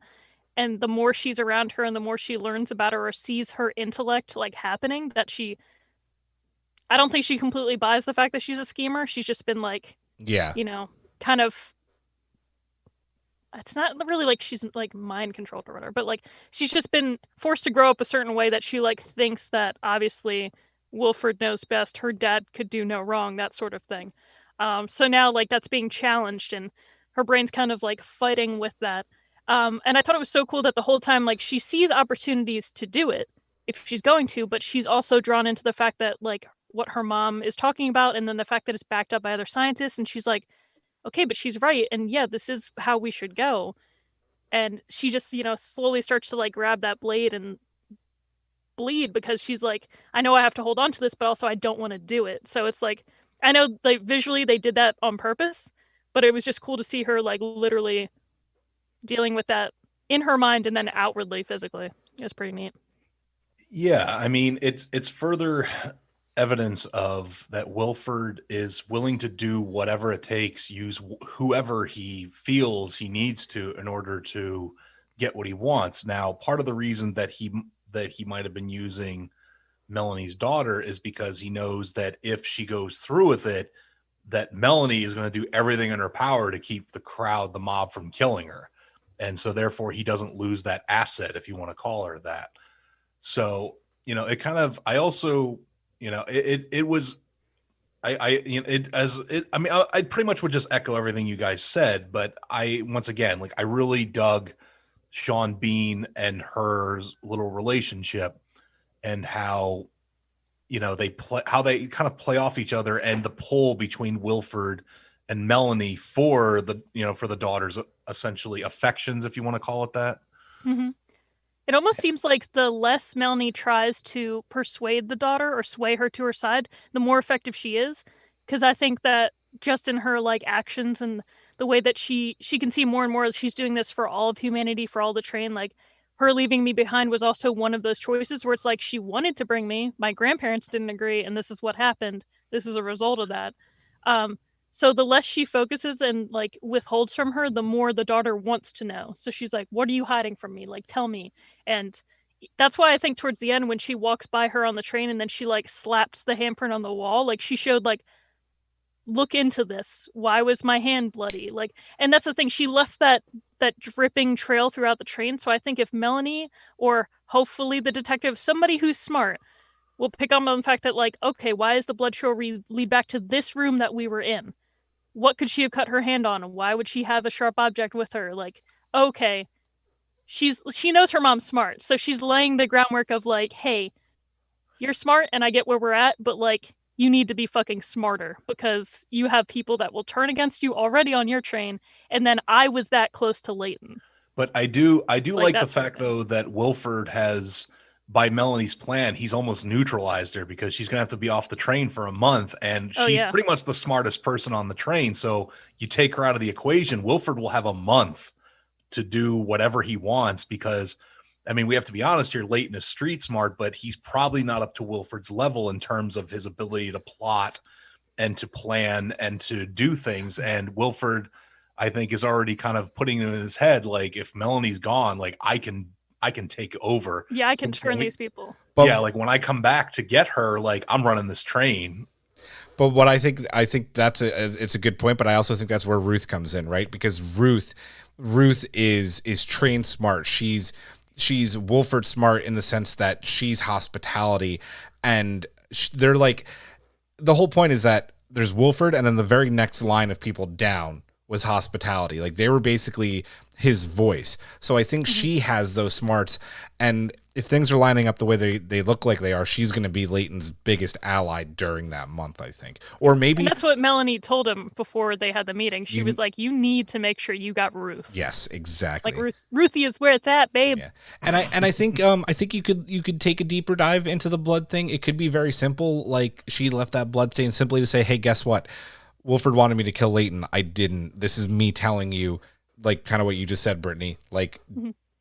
and the more she's around her and the more she learns about her or sees her intellect like happening, that I don't think she completely buys the fact that she's a schemer. She's just been like, Yeah. Kind of, it's not really like she's like mind controlled or whatever, but like she's just been forced to grow up a certain way that she like thinks that obviously Wilford knows best, her dad could do no wrong, that sort of thing. So now like that's being challenged and her brain's kind of like fighting with that. And I thought it was so cool that the whole time like she sees opportunities to do it if she's going to, but she's also drawn into the fact that like what her mom is talking about, and then the fact that it's backed up by other scientists, and she's like, okay, but she's right, and yeah, this is how we should go. And she just, slowly starts to like grab that blade and bleed, because she's like, I know I have to hold on to this, but also I don't want to do it. So it's like, I know like visually they did that on purpose, but it was just cool to see her like literally dealing with that in her mind and then outwardly physically. It was pretty neat. Yeah, I mean, it's further evidence of that Wilford is willing to do whatever it takes, use whoever he feels he needs to in order to get what he wants. Now, part of the reason that he might have been using Melanie's daughter is because he knows that if she goes through with it, that Melanie is going to do everything in her power to keep the mob from killing her. And so therefore he doesn't lose that asset, if you want to call her that. So, it kind of, I also, it was, I pretty much would just echo everything you guys said, but once again, like, I really dug Sean Bean and her little relationship and how, they kind of play off each other, and the pull between Wilford and Melanie for the daughter's essentially affections, if you want to call it that. Mm-hmm. It almost seems like the less Melanie tries to persuade the daughter or sway her to her side, the more effective she is. Because I think that just in her like actions and the way that she can see more and more that she's doing this for all of humanity, for all the train, like her leaving me behind was also one of those choices where it's like she wanted to bring me. My grandparents didn't agree, and this is what happened. This is a result of that. So the less she focuses and like withholds from her, the more the daughter wants to know. So she's like, what are you hiding from me? Like, tell me. And that's why I think towards the end, when she walks by her on the train and then she like slaps the handprint on the wall, like she showed like, look into this. Why was my hand bloody? Like, and that's the thing. She left that dripping trail throughout the train. So I think if Melanie, or hopefully the detective, somebody who's smart, will pick up on the fact that like, okay, why is the blood trail lead back to this room that we were in? What could she have cut her hand on? Why would she have a sharp object with her? Like, okay, she knows her mom's smart. So she's laying the groundwork of like, hey, you're smart and I get where we're at, but like, you need to be fucking smarter because you have people that will turn against you already on your train. And then I was that close to Leighton. But I do like the fact though that Wilford has, by Melanie's plan, he's almost neutralized her because she's going to have to be off the train for a month, and she's pretty much the smartest person on the train. So you take her out of the equation, Wilford will have a month to do whatever he wants, because I mean, we have to be honest here, Leighton is street smart, but he's probably not up to Wilford's level in terms of his ability to plot and to plan and to do things. And Wilford, I think, is already kind of putting it in his head, like, if Melanie's gone, like, I can take over. Yeah, I can turn these people. But, yeah, like when I come back to get her, like, I'm running this train. But what I think that's it's a good point, but I also think that's where Ruth comes in, right? Because Ruth is train smart. She's Wilford smart in the sense that she's hospitality, and they're like, the whole point is that there's Wilford, and then the very next line of people down was hospitality. Like, they were basically his voice. So I think she has those smarts, and if things are lining up the way they look like they are, she's going to be Leighton's biggest ally during that month, I think. Or maybe... And that's what Melanie told him before they had the meeting. She was like, you need to make sure you got Ruth. Yes, exactly. Like, Ruthie is where it's at, babe. Yeah. And I think you could take a deeper dive into the blood thing. It could be very simple. Like, she left that blood stain simply to say, hey, guess what? Wilford wanted me to kill Leighton. I didn't. This is me telling you, like, kind of what you just said, Brittany. Like,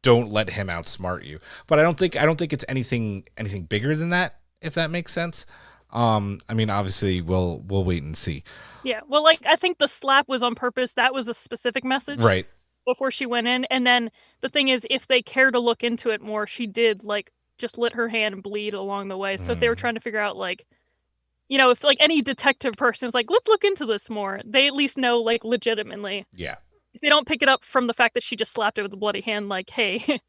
don't let him outsmart you. But I don't think it's anything bigger than that, if that makes sense. I mean, obviously, we'll wait and see. Yeah, well, like, I think the slap was on purpose. That was a specific message. Right. Before she went in. And then the thing is, if they care to look into it more, she did, like, just let her hand bleed along the way. So if they were trying to figure out, like, you know, if, like, any detective person is like, let's look into this more, they at least know, like, legitimately. Yeah. If they don't pick it up from the fact that she just slapped it with a bloody hand, like, hey,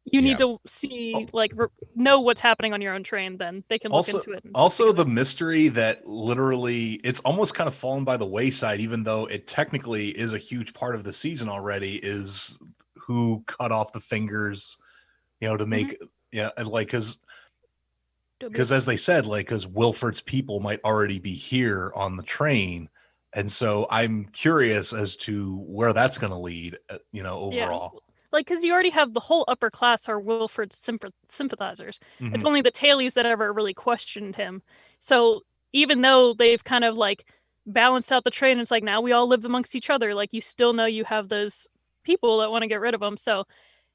you need to see, like, know what's happening on your own train, then they can look into it. Also, the mystery that literally it's almost kind of fallen by the wayside, even though it technically is a huge part of the season already, is who cut off the fingers, you know, to make, like, because as they said, like, because Wilford's people might already be here on the train. And so I'm curious as to where that's going to lead, you know, overall. Yeah. Like, because you already have the whole upper class are Wilford's sympathizers. It's only the tailies that ever really questioned him. So even though they've kind of, like, balanced out the trade, and it's like, now we all live amongst each other, like, you still know you have those people that want to get rid of them. So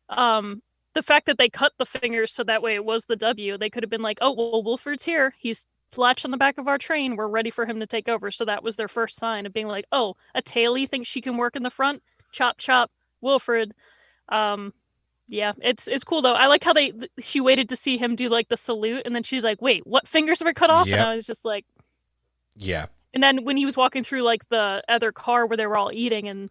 the fact that they cut the fingers so that way it was the W, they could have been like, oh, well, Wilford's here. He's latched on the back of our train. We're ready for him to take over. So that was their first sign of being like, oh, a tailie thinks she can work in the front? Chop, chop, Wilford. Yeah, it's cool though. I like how she waited to see him do, like, the salute, and then she's like, wait, what fingers were cut off? Yep. And I was just like, yeah. And then when he was walking through, like, the other car where they were all eating, and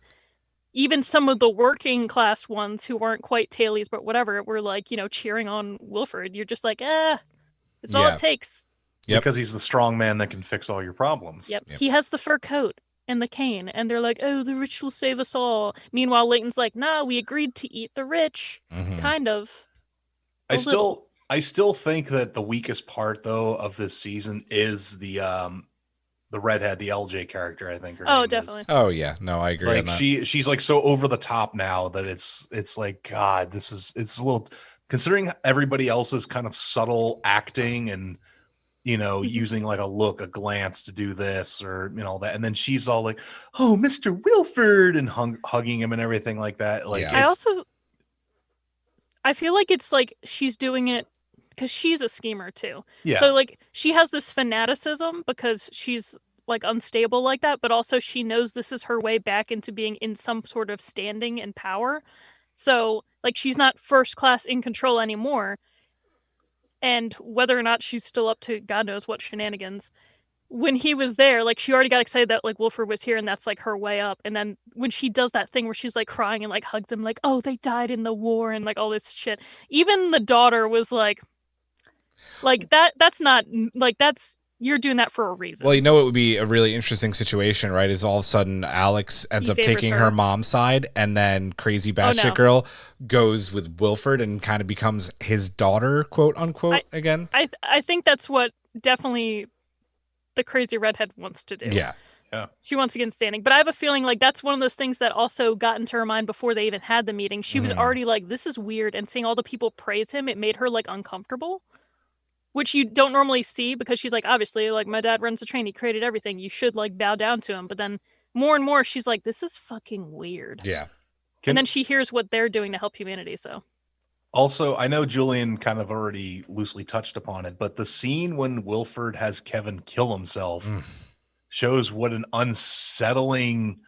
even some of the working class ones who weren't quite tailies but whatever were, like, you know, cheering on Wilford. You're just like, it's all it takes. Yep. Because he's the strong man that can fix all your problems. Yep. He has the fur coat and the cane, and they're like, oh, the rich will save us all. Meanwhile, Leighton's like, nah, we agreed to eat the rich. Kind of. I still think that the weakest part though of this season is the redhead, the LJ character, I think her name definitely. is. Oh yeah, no, I agree. Like on that. she's like so over the top now that it's like, God, it's a little, considering everybody else's kind of subtle acting and, you know, using like a look, a glance to do this or, you know, that. And then she's all like, oh, Mr. Wilford, and hugging him and everything like that. Like, I feel like it's like she's doing it because she's a schemer too. Yeah. So, like, she has this fanaticism because she's, like, unstable like that, but also she knows this is her way back into being in some sort of standing and power. So, like, she's not first class in control anymore. And whether or not she's still up to God knows what shenanigans, when he was there, like, she already got excited that, like, Wilford was here and that's, like, her way up. And then when she does that thing where she's, like, crying and, like, hugs him, like, oh, they died in the war and, like, all this shit. Even the daughter was like that's not, like, that's, you're doing that for a reason. Well, you know, it would be a really interesting situation, right? Is all of a sudden Alex ends up taking her mom's side, and then crazy batshit girl goes with Wilford and kind of becomes his daughter, quote unquote, again. I think that's what definitely the crazy redhead wants to do. Yeah. She wants to get in standing. But I have a feeling like that's one of those things that also got into her mind before they even had the meeting. She was already like, this is weird. And seeing all the people praise him, it made her, like, uncomfortable. Which you don't normally see, because she's like, obviously, like, my dad runs the train. He created everything. You should, like, bow down to him. But then more and more, she's like, this is fucking weird. Yeah. And then she hears what they're doing to help humanity, so. Also, I know Julian kind of already loosely touched upon it, but the scene when Wilford has Kevin kill himself shows what an unsettling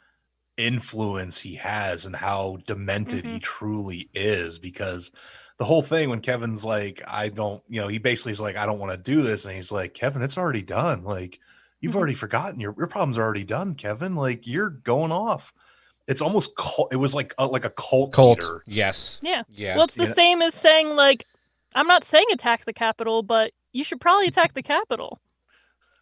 influence he has and how demented he truly is, because the whole thing when Kevin's like, I don't, you know, he basically is like, I don't want to do this. And he's like, Kevin, it's already done. Like, you've already forgotten your problems are already done, Kevin. Like, you're going off. It's almost, it was like a cult leader. Yes. Yeah. Yeah. Well, it's the same as saying, like, I'm not saying attack the Capitol, but you should probably attack the Capitol.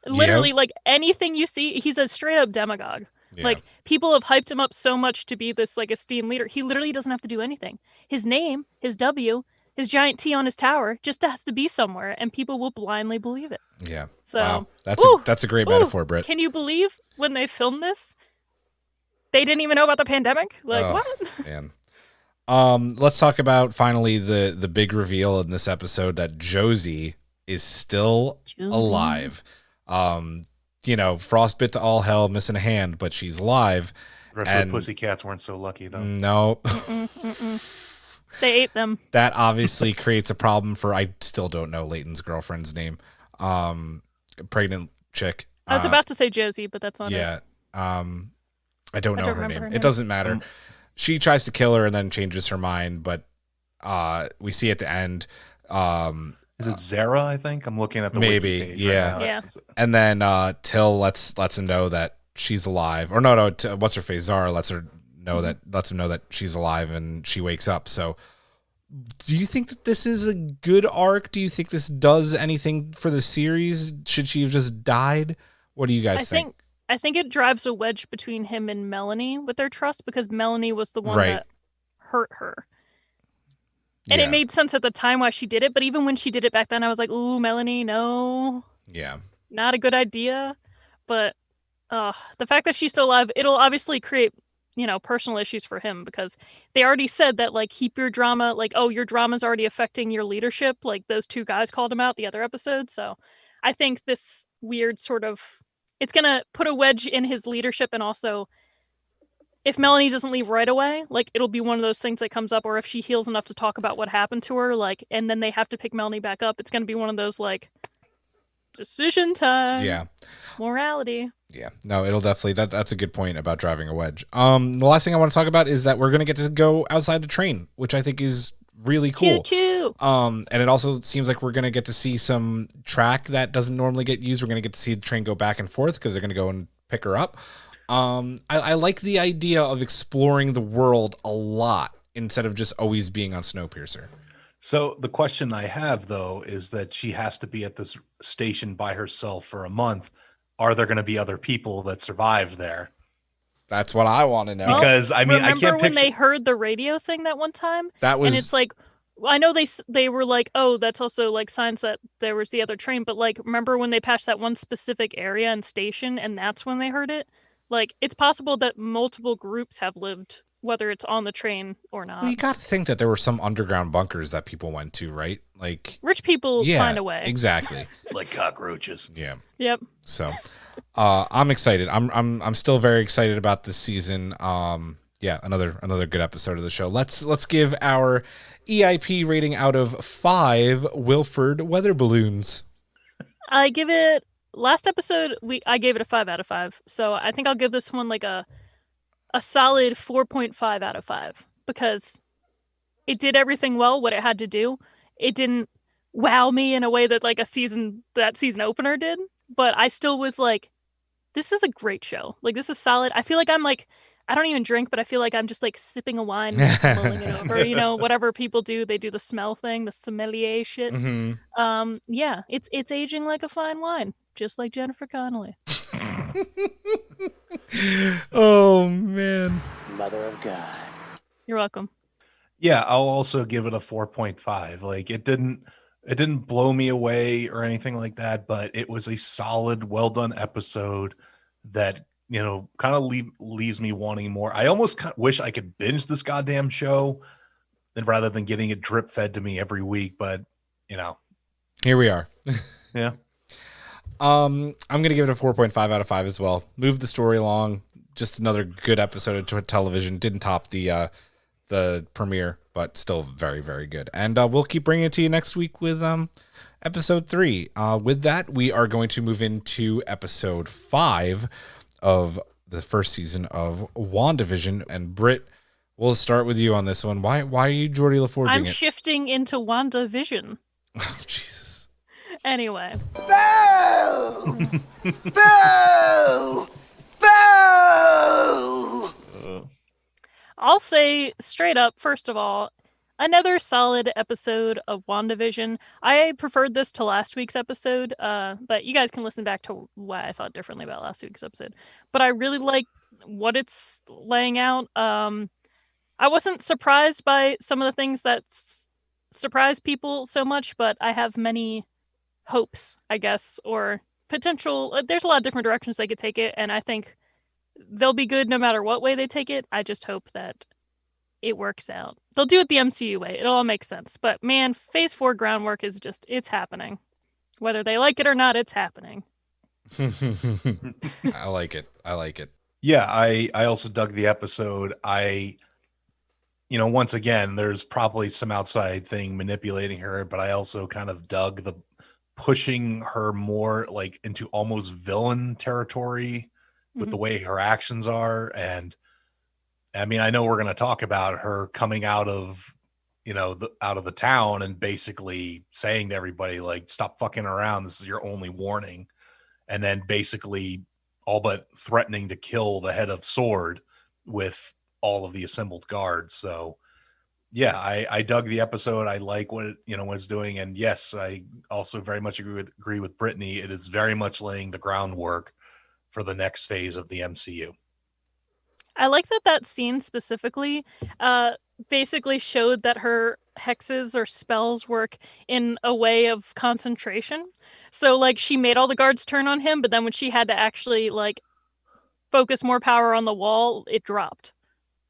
Literally, like, anything you see, he's a straight up demagogue. Yeah. Like, people have hyped him up so much to be this, like, esteemed leader. He literally doesn't have to do anything. His name, his W, his giant T on his tower just has to be somewhere, and people will blindly believe it. Yeah. So, wow. That's a great metaphor, Britt. Can you believe when they filmed this, they didn't even know about the pandemic? Like, what? Man. Let's talk about finally the big reveal in this episode that Josie is still alive. You know, frostbit to all hell, missing a hand, but she's alive. The rest of the pussycats weren't so lucky, though. No. They ate them. That obviously creates a problem for, I still don't know Leighton's girlfriend's name. pregnant chick. I was about to say Josie, but that's not it. Yeah. I don't know her remember name. her It name. doesn't matter. She tries to kill her and then changes her mind, but we see at the end. Is it Zara? I think I'm looking at the Maybe, wiki page yeah. right now. Yeah. And then Till lets him know that she's alive. Or no, what's her face? Zara lets him know that she's alive, and she wakes up. So, do you think that this is a good arc? Do you think this does anything for the series? Should she have just died? What do you guys think? I think it drives a wedge between him and Melanie with their trust, because Melanie was the one Right. that hurt her. And Yeah. it made sense at the time why she did it, but even when she did it back then, I was like, ooh, Melanie, no, Yeah. not a good idea. But the fact that she's still alive, it'll obviously create, personal issues for him, because they already said that, like, keep your drama, like, oh, your drama's already affecting your leadership. Like, those two guys called him out the other episode. So I think this weird sort of, it's going to put a wedge in his leadership. And also, if Melanie doesn't leave right away, like, it'll be one of those things that comes up, or if she heals enough to talk about what happened to her, like, and then they have to pick Melanie back up, it's going to be one of those, like, decision time. Yeah. Morality. Yeah. No, it'll definitely, that's a good point about driving a wedge. The last thing I want to talk about is that we're going to get to go outside the train, which I think is really cool. Choo-choo. And it also seems like we're going to get to see some track that doesn't normally get used. We're going to get to see the train go back and forth because they're going to go and pick her up. I like the idea of exploring the world a lot instead of just always being on Snowpiercer. So the question I have, though, is that she has to be at this station by herself for a month. Are there going to be other people that survive there? That's what I want to know. Because, I mean, I remember can't when picture... they heard the radio thing that one time? That was... And it's like, I know they were like, oh, that's also like signs that there was the other train. But like, remember when they passed that one specific area and station, and that's when they heard it? Like, it's possible that multiple groups have lived, whether it's on the train or not. Well, you got to think that there were some underground bunkers that people went to, right? Like, rich people find a way. Exactly. Like cockroaches. Yeah. Yep. So, I'm excited. I'm still very excited about this season. Yeah, another good episode of the show. Let's give our EIP rating out of 5 Wilford weather balloons. I give it. Last episode, I gave it a 5 out of 5. So I think I'll give this one like a solid 4.5 out of 5, because it did everything well, what it had to do. It didn't wow me in a way that like that season opener did, but I still was like, this is a great show. Like, this is solid. I feel like I'm like, I don't even drink, but I feel like I'm just like sipping a wine and mulling it over, whatever people do. They do the smell thing, the sommelier shit. Mm-hmm. Yeah, it's aging like a fine wine, just like Jennifer Connelly. Oh man. Mother of God. You're welcome. Yeah, I'll also give it a 4.5. Like, it didn't blow me away or anything like that, but it was a solid, well done episode that, kind of leaves me wanting more. I almost wish I could binge this goddamn show rather than getting it drip fed to me every week, but Here we are. Yeah. I'm gonna give it a 4.5 out of 5 as well. Move the story along. Just another good episode of television. Didn't top the premiere, but still very, very good. And we'll keep bringing it to you next week with episode 3. With that, we are going to move into episode 5 of the first season of WandaVision. And Britt, we'll start with you on this one. Why are you Geordie LaForging I'm it? shifting into WandaVision. Oh, Jesus. Anyway. Boo! Boo! Boo! I'll say straight up, first of all, another solid episode of WandaVision. I preferred this to last week's episode, but you guys can listen back to why I thought differently about last week's episode. But I really like what it's laying out. I wasn't surprised by some of the things that surprised people so much, but I have many hopes, I guess, or potential. There's a lot of different directions they could take it, and I think they'll be good no matter what way they take it. I just hope that it works out. They'll do it the MCU way. It'll all make sense. But man, phase 4 groundwork is just, it's happening. Whether they like it or not, it's happening. I like it. Yeah, I also dug the episode. Once again, there's probably some outside thing manipulating her, but I also kind of dug pushing her more like into almost villain territory with the way her actions are. And I mean, I know we're going to talk about her coming out of, out of the town and basically saying to everybody, like, stop fucking around. This is your only warning. And then basically all but threatening to kill the head of Sword with all of the assembled guards. So yeah, I dug the episode. I like what it, what it's doing. And yes, I also very much agree with Brittany. It is very much laying the groundwork for the next phase of the MCU. I like that scene specifically basically showed that her hexes or spells work in a way of concentration. So like she made all the guards turn on him, but then when she had to actually like focus more power on the wall, it dropped.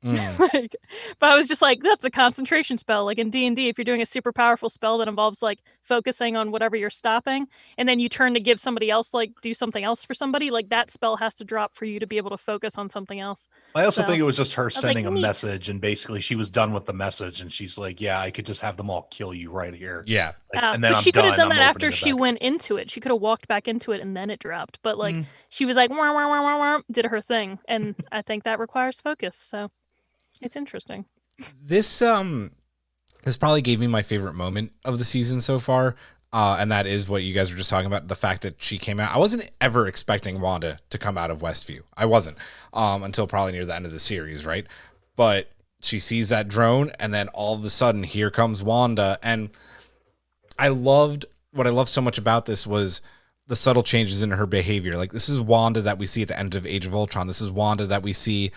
But I was just like, that's a concentration spell. Like in D&D, if you're doing a super powerful spell that involves like focusing on whatever you're stopping, and then you turn to give somebody else, like do something else for somebody, like that spell has to drop for you to be able to focus on something else. I also think it was just her sending like, a neat. message, and basically she was done with the message, and she's like, yeah, I could just have them all kill you right here. Yeah. And then but I'm she could have done I'm that after opening she back. went into it. She could have walked back into it and then it dropped. But like she was like, wah, wah, wah, wah, wah, did her thing. And I think that requires focus. So it's interesting. This probably gave me my favorite moment of the season so far. And that is what you guys were just talking about, the fact that she came out. I wasn't ever expecting Wanda to come out of Westview. I wasn't until probably near the end of the series, right? But she sees that drone, and then all of a sudden, here comes Wanda. And what I loved so much about this was the subtle changes in her behavior. Like, this is Wanda that we see at the end of Age of Ultron. This is Wanda that we see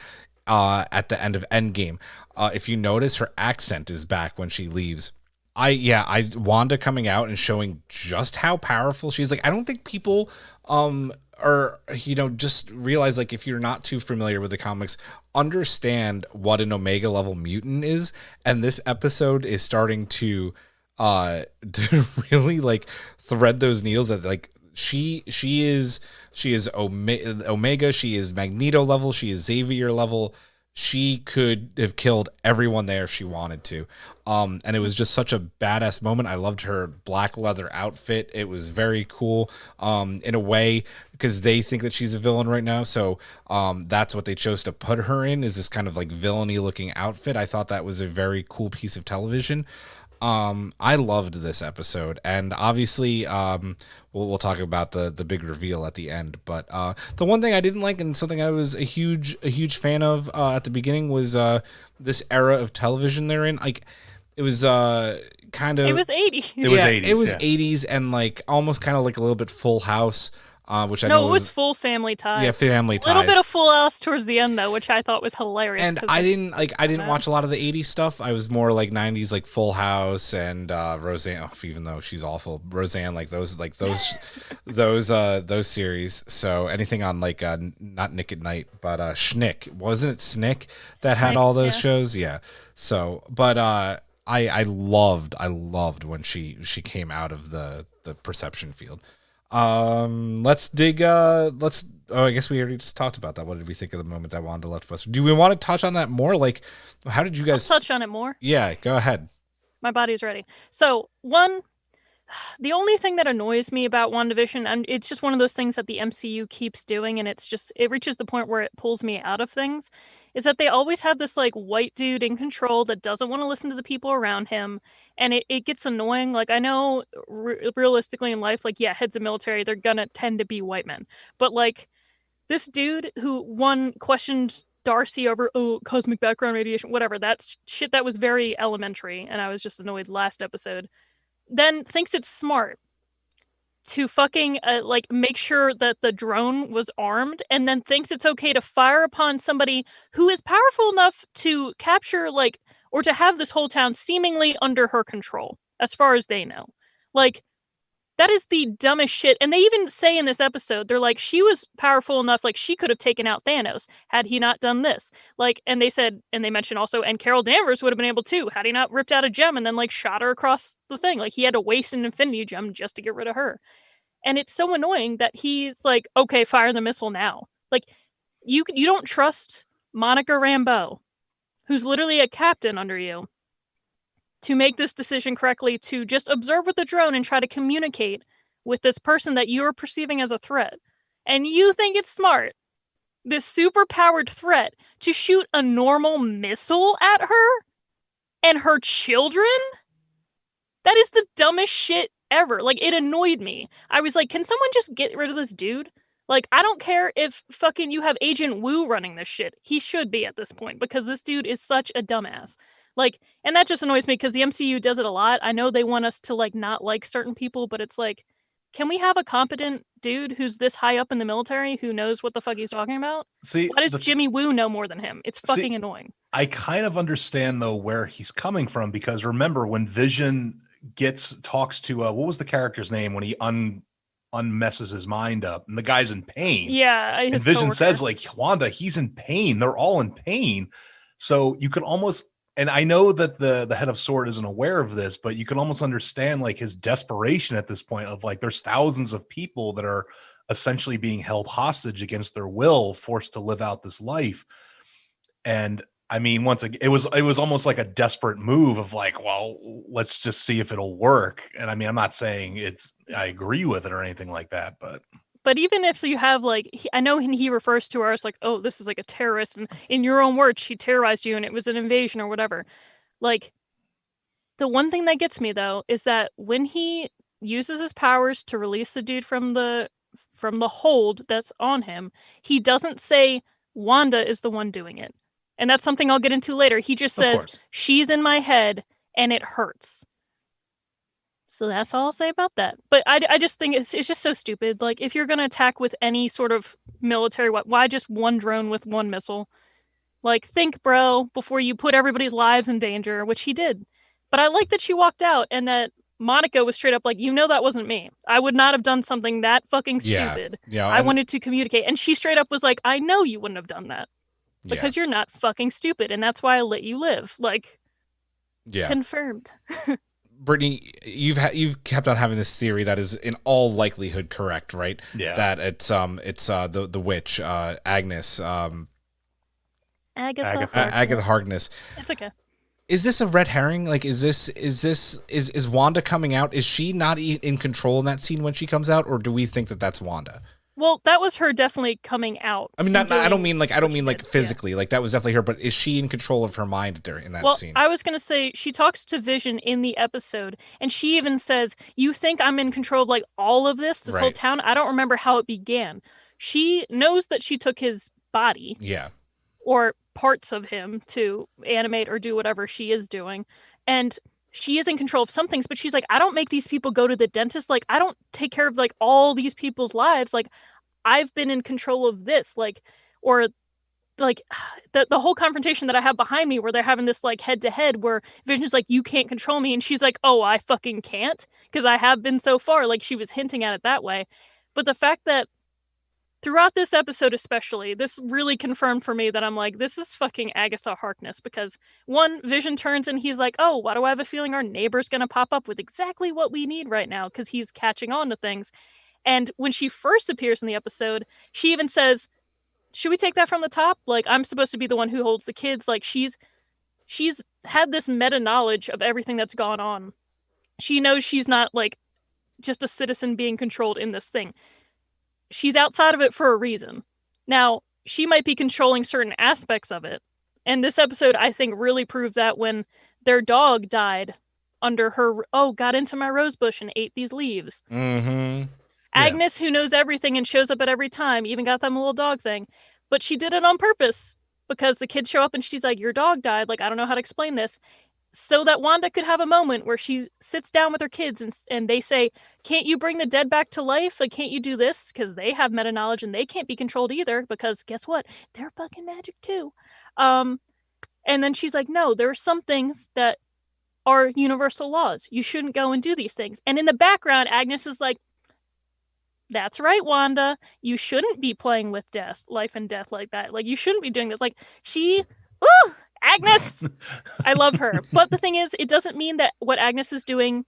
at the end of Endgame. If you notice, her accent is back when she leaves. Wanda coming out and showing just how powerful she is. Like, I don't think people are, just realize, like, if you're not too familiar with the comics, understand what an Omega level mutant is. And this episode is starting to really like thread those needles that like she is Omega, she is Magneto level, she is Xavier level. She could have killed everyone there if she wanted to. And it was just such a badass moment. I loved her black leather outfit. It was very cool in a way because they think that she's a villain right now. So that's what they chose to put her in, is this kind of like villainy looking outfit. I thought that was a very cool piece of television. I loved this episode, and obviously we'll talk about the big reveal at the end, but the one thing I didn't like, and something I was a huge fan of at the beginning, was this era of television they're in. Like, it was kind of, it was 80s. It was 80s. It was 80s, and like almost kind of like a little bit Full House. Which I know it was full Family Ties. Yeah, Family Ties. A little bit of Full House towards the end though, which I thought was hilarious. And I didn't watch a lot of the 80s stuff. I was more like 90s, like Full House and Roseanne, even though she's awful. Roseanne, like those series. So anything on like not Nick at Night, but Schnick. Wasn't it Snick that had all those shows? Yeah. So, but I loved when she came out of the perception field. Let's dig I guess we already just talked about that. What did we think of the moment that Wanda left Westview? Do we want to touch on that more? Like, how did you guys touch on it more? Yeah, go ahead. My body's ready. So the only thing that annoys me about WandaVision, and it's just one of those things that the MCU keeps doing, and it reaches the point where it pulls me out of things, is that they always have this like white dude in control that doesn't want to listen to the people around him, and it gets annoying. Like, I know realistically in life, like, yeah, heads of military, they're gonna tend to be white men, but like this dude who questioned Darcy over cosmic background radiation, whatever, that's shit that was very elementary, and I was just annoyed last episode, then thinks it's smart to fucking make sure that the drone was armed, and then thinks it's okay to fire upon somebody who is powerful enough to capture or to have this whole town seemingly under her control, as far as they know. Like, that is the dumbest shit. And they even say in this episode, they're like, she was powerful enough, like she could have taken out Thanos had he not done this. Like, and they said, and they mentioned also, and Carol Danvers would have been able to, had he not ripped out a gem and then like shot her across the thing. Like, he had to waste an infinity gem just to get rid of her. And it's so annoying that he's like, okay, fire the missile now. Like, you don't trust Monica Rambeau, who's literally a captain under you, to make this decision correctly, to just observe with the drone and try to communicate with this person that you are perceiving as a threat, and you think it's smart, this super powered threat, to shoot a normal missile at her and her children? That is the dumbest shit ever. Like, it annoyed me. I was like, can someone just get rid of this dude? Like, I don't care if fucking you have Agent Wu running this shit. He should be at this point, because this dude is such a dumbass. Like, and that just annoys me because the MCU does it a lot. I know they want us to, like, not like certain people, but it's like, can we have a competent dude who's this high up in the military who knows what the fuck he's talking about? See, why does Jimmy Woo know more than him? It's fucking annoying. I kind of understand, though, where he's coming from, because remember when Vision talks to what was the character's name when he unmesses his mind up, and the guy's in pain. Yeah, and Vision says, like, Wanda, he's in pain. They're all in pain. So you can almost, and I know that the head of S.W.O.R.D. isn't aware of this, but you can almost understand, like, his desperation at this point of, like, there's thousands of people that are essentially being held hostage against their will, forced to live out this life. And I mean, once again, it was almost like a desperate move of like, well, let's just see if it'll work. And I mean, I'm not saying I agree with it or anything like that, but even if you have, like, I know he refers to her as like, oh, this is like a terrorist, and in your own words, she terrorized you and it was an invasion or whatever. Like, the one thing that gets me though is that when he uses his powers to release the dude from the hold that's on him, he doesn't say Wanda is the one doing it. And that's something I'll get into later. He just says, she's in my head and it hurts. So that's all I'll say about that. But I just think it's just so stupid. Like, if you're going to attack with any sort of military, why just one drone with one missile? Like, think, bro, before you put everybody's lives in danger, which he did. But I like that she walked out and that Monica was straight up like, that wasn't me. I would not have done something that fucking stupid. Yeah, I wanted to communicate. And she straight up was like, I know you wouldn't have done that. Because you're not fucking stupid, and that's why I let you live. Like, confirmed. Brittany, you've kept on having this theory that is in all likelihood correct, right? Yeah. That it's the witch, Agnes, Agatha Harkness. It's okay. Is this a red herring? Like, is Wanda coming out? Is she not in control in that scene when she comes out, or do we think that that's Wanda? Well, that was her definitely coming out. I mean, I don't mean physically. Yeah. Like, that was definitely her. But is she in control of her mind in that scene? I was gonna say she talks to Vision in the episode, and she even says, "You think I'm in control of like all of this whole town?" I don't remember how it began. She knows that she took his body, or parts of him to animate or do whatever she is doing, and she is in control of some things, but she's like, I don't make these people go to the dentist. Like, I don't take care of like all these people's lives. Like, I've been in control of this, like, or like the whole confrontation that I have behind me where they're having this like head to head where Vision's like, you can't control me. And she's like, oh, I fucking can't, because I have been so far. Like, she was hinting at it that way. But the fact that throughout this episode especially, this really confirmed for me that I'm like, this is fucking Agatha Harkness, because one, Vision turns and he's like, oh, why do I have a feeling our neighbor's going to pop up with exactly what we need right now, because he's catching on to things. And when she first appears in the episode, she even says, should we take that from the top? Like, I'm supposed to be the one who holds the kids. Like, she's had this meta knowledge of everything that's gone on. She knows she's not like just a citizen being controlled in this thing. She's outside of it for a reason. Now, she might be controlling certain aspects of it. And this episode, I think, really proved that when their dog died under her, got into my rose bush and ate these leaves. Mm-hmm. Agnes, who knows everything and shows up at every time, even got them a little dog thing. But she did it on purpose, because the kids show up and she's like, your dog died. Like, I don't know how to explain this. So that Wanda could have a moment where she sits down with her kids and they say, can't you bring the dead back to life? Like, can't you do this? Because they have meta knowledge and they can't be controlled either, because guess what? They're fucking magic too. And then she's like, no, there are some things that are universal laws. You shouldn't go and do these things. And in the background, Agnes is like, that's right, Wanda. You shouldn't be playing with death, life and death like that. Like, you shouldn't be doing this. Like, Agnes! I love her. But the thing is, it doesn't mean that what Agnes is doing,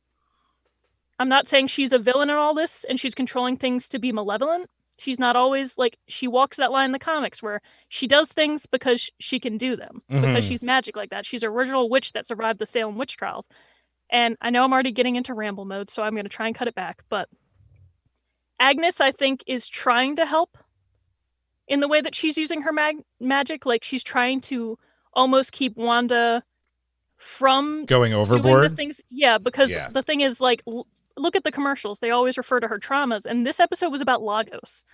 I'm not saying she's a villain in all this and she's controlling things to be malevolent. She's not always, like, she walks that line in the comics where she does things because she can do them, because she's magic like that. She's an original witch that survived the Salem witch trials. And I know I'm already getting into ramble mode, so I'm going to try and cut it back. But Agnes, I think, is trying to help in the way that she's using her magic. Like, she's trying to almost keep Wanda from Going doing overboard. the things. Yeah, because the thing is, like, look at the commercials. They always refer to her traumas. And this episode was about Lagos.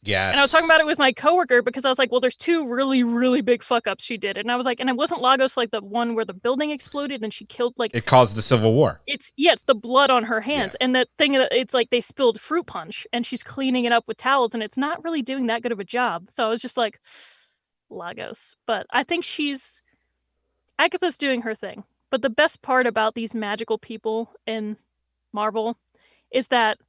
Yes. And I was talking about it with my coworker because I was like, well, there's two really, really big fuck ups she did. And I was like, and it wasn't Lagos like the one where the building exploded and she killed, like, it caused the Civil War. It's the blood on her hands. And that thing, it's like they spilled fruit punch and she's cleaning it up with towels and it's not really doing that good of a job. So I was just like, Lagos. But I think Agatha's doing her thing. But the best part about these magical people in Marvel is that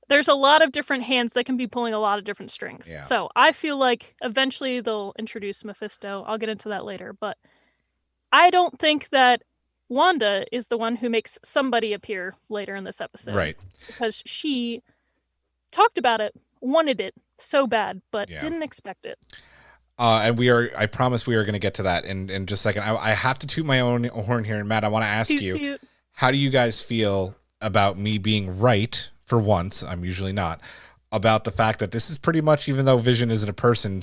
there's a lot of different hands that can be pulling a lot of different strings. Yeah. So I feel like eventually they'll introduce Mephisto. I'll get into that later. But I don't think that Wanda is the one who makes somebody appear later in this episode. Right. Because she talked about it, wanted it so bad, but didn't expect it. And I promise we are going to get to that in just a second. I have to toot my own horn here. And Matt, I want to ask you, how do you guys feel about me being right for once? I'm usually not. About the fact that this is pretty much, even though Vision isn't a person,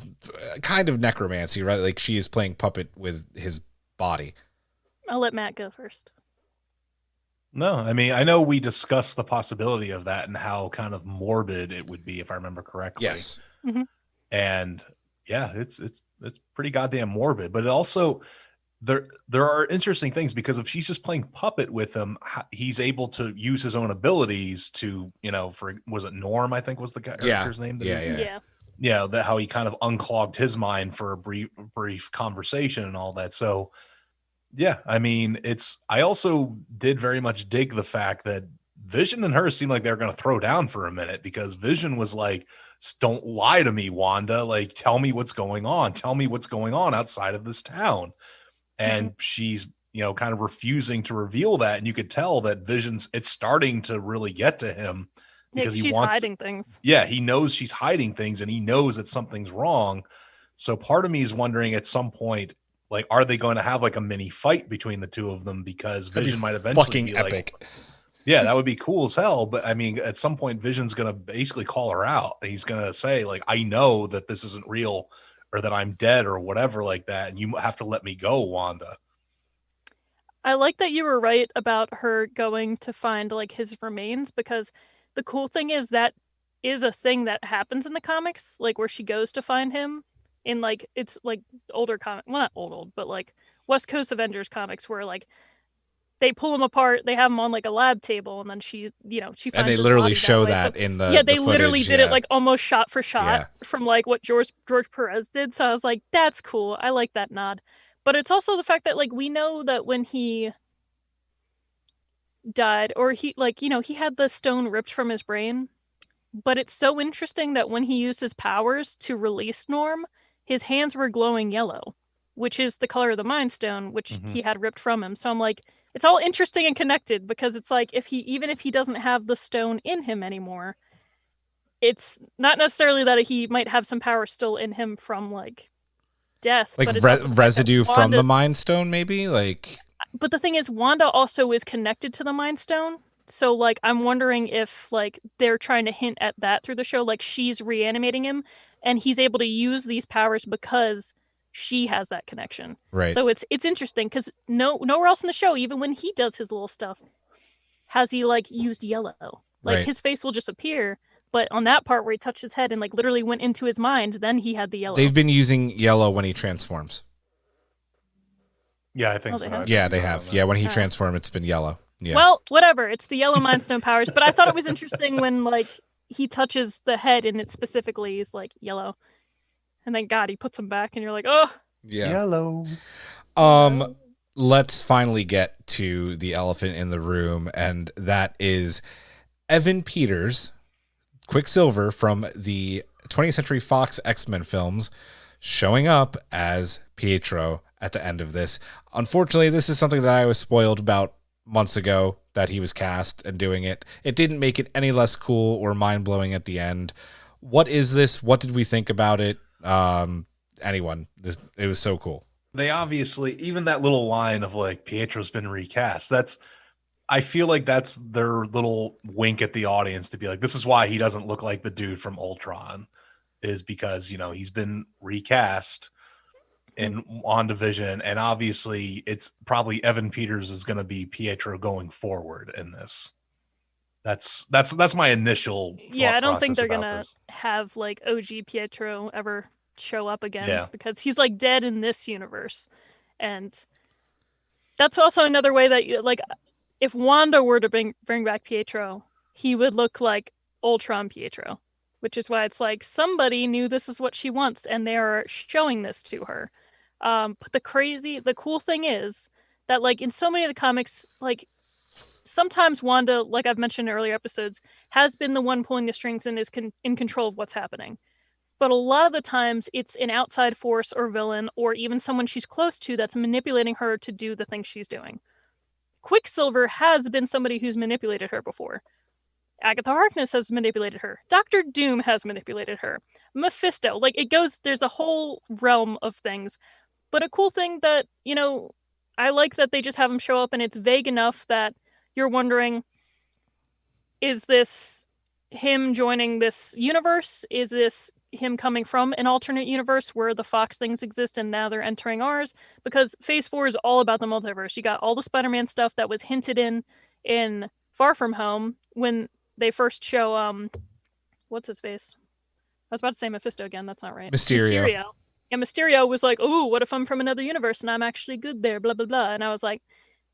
kind of necromancy, right? Like she is playing puppet with his body. I'll let Matt go first. No, I mean, I know we discussed the possibility of that and how kind of morbid it would be, if I remember correctly. Yes. Mm-hmm. And yeah, it's pretty goddamn morbid, but it also there are interesting things because if she's just playing puppet with him, he's able to use his own abilities to, was it Norm, I think was the character's name? Yeah. That how he kind of unclogged his mind for a brief conversation and all that. So yeah, I mean, I also did very much dig the fact that Vision and her seemed like they were going to throw down for a minute because Vision was like, don't lie to me, Wanda. Like, tell me what's going on. Tell me what's going on outside of this town. And she's, kind of refusing to reveal that. And you could tell that it's starting to really get to him because she's hiding things. Yeah, he knows she's hiding things and he knows that something's wrong. So part of me is wondering at some point, like, are they going to have like a mini fight between the two of them? Because Vision might eventually fucking be epic. Like, yeah, that would be cool as hell. But I mean, at some point, Vision's going to basically call her out. He's going to say, like, I know that this isn't real or that I'm dead or whatever like that. And you have to let me go, Wanda. I like that you were right about her going to find like his remains, because the cool thing is that is a thing that happens in the comics, like where she goes to find him in like, it's like older comic, well, not old, but like West Coast Avengers comics where like they pull him apart, they have him on like a lab table, and then she finds and they his literally body show way. that So, in the they literally footage, did it like almost shot for shot Yeah. from like what George Perez did. So I was like, that's cool. I like that nod. But it's also the fact that like we know that when he died, or he like, he had the stone ripped from his brain. But it's so interesting that when he used his powers to release Norm, his hands were glowing yellow, which is the color of the Mind Stone, which he had ripped from him. So I'm like, it's all interesting and connected, because it's like even if he doesn't have the stone in him anymore, it's not necessarily that he might have some power still in him from like death, like but it's also the fact that residue from the Wanda's- Mind Stone, maybe. Like, But the thing is, Wanda also is connected to the Mind Stone. So, like, I'm wondering if, like, they're trying to hint at that through the show. Like, she's reanimating him, and he's able to use these powers because she has that connection. right? So it's interesting, because nowhere else in the show, even when he does his little stuff, has he, like, used yellow. Like, Right. his face will just appear. But on that part where he touched his head and, like, literally went into his mind, then he had the yellow. They've been using yellow when he transforms. Yeah, I think Oh, they so. have? Yeah, they have. Yeah, when he Alright. transformed, it's been yellow. Yeah. Well, whatever. It's the yellow Mind Stone powers. But I thought it was interesting when, like, he touches the head and it specifically is, like, yellow. And then, God, he puts him back and you're like, oh. yeah. Yellow. Let's finally get to the elephant in the room, and that is Evan Peters, Quicksilver from the 20th Century Fox X-Men films, showing up as Pietro at the end of this. Unfortunately, this is something that I was spoiled about months ago, that he was cast and doing it. It didn't make it any less cool or mind-blowing at the end. What is this? What did we think about it? It was so cool. They obviously, even that little line of like, Pietro's been recast, I feel like that's their little wink at the audience to be like, this is why he doesn't look like the dude from Ultron, is because, he's been recast in WandaVision, and obviously it's probably Evan Peters is going to be Pietro going forward in this. That's my initial Yeah, I don't think they're going gonna have like OG Pietro ever show up again, Yeah. because he's like dead in this universe. And that's also another way that like if Wanda were to bring back Pietro, he would look like Ultron Pietro, which is why it's like somebody knew this is what she wants and they are showing this to her. But the cool thing is that like in so many of the comics, like sometimes Wanda, like I've mentioned in earlier episodes, has been the one pulling the strings and is in control of what's happening. But a lot of the times it's an outside force or villain or even someone she's close to that's manipulating her to do the things she's doing. Quicksilver has been somebody who's manipulated her before. Agatha Harkness has manipulated her. Doctor Doom has manipulated her. Mephisto, like it goes, there's a whole realm of things. But a cool thing that, I like that they just have him show up and it's vague enough that you're wondering, is this him joining this universe? Is this him coming from an alternate universe where the Fox things exist and now they're entering ours? Because Phase 4 is all about the multiverse. You got all the Spider-Man stuff that was hinted in Far From Home when they first show what's his face? I was about to say Mephisto again. That's not right. Mysterio. And Mysterio was like, "Oh, what if I'm from another universe and I'm actually good there?" Blah blah blah. And I was like,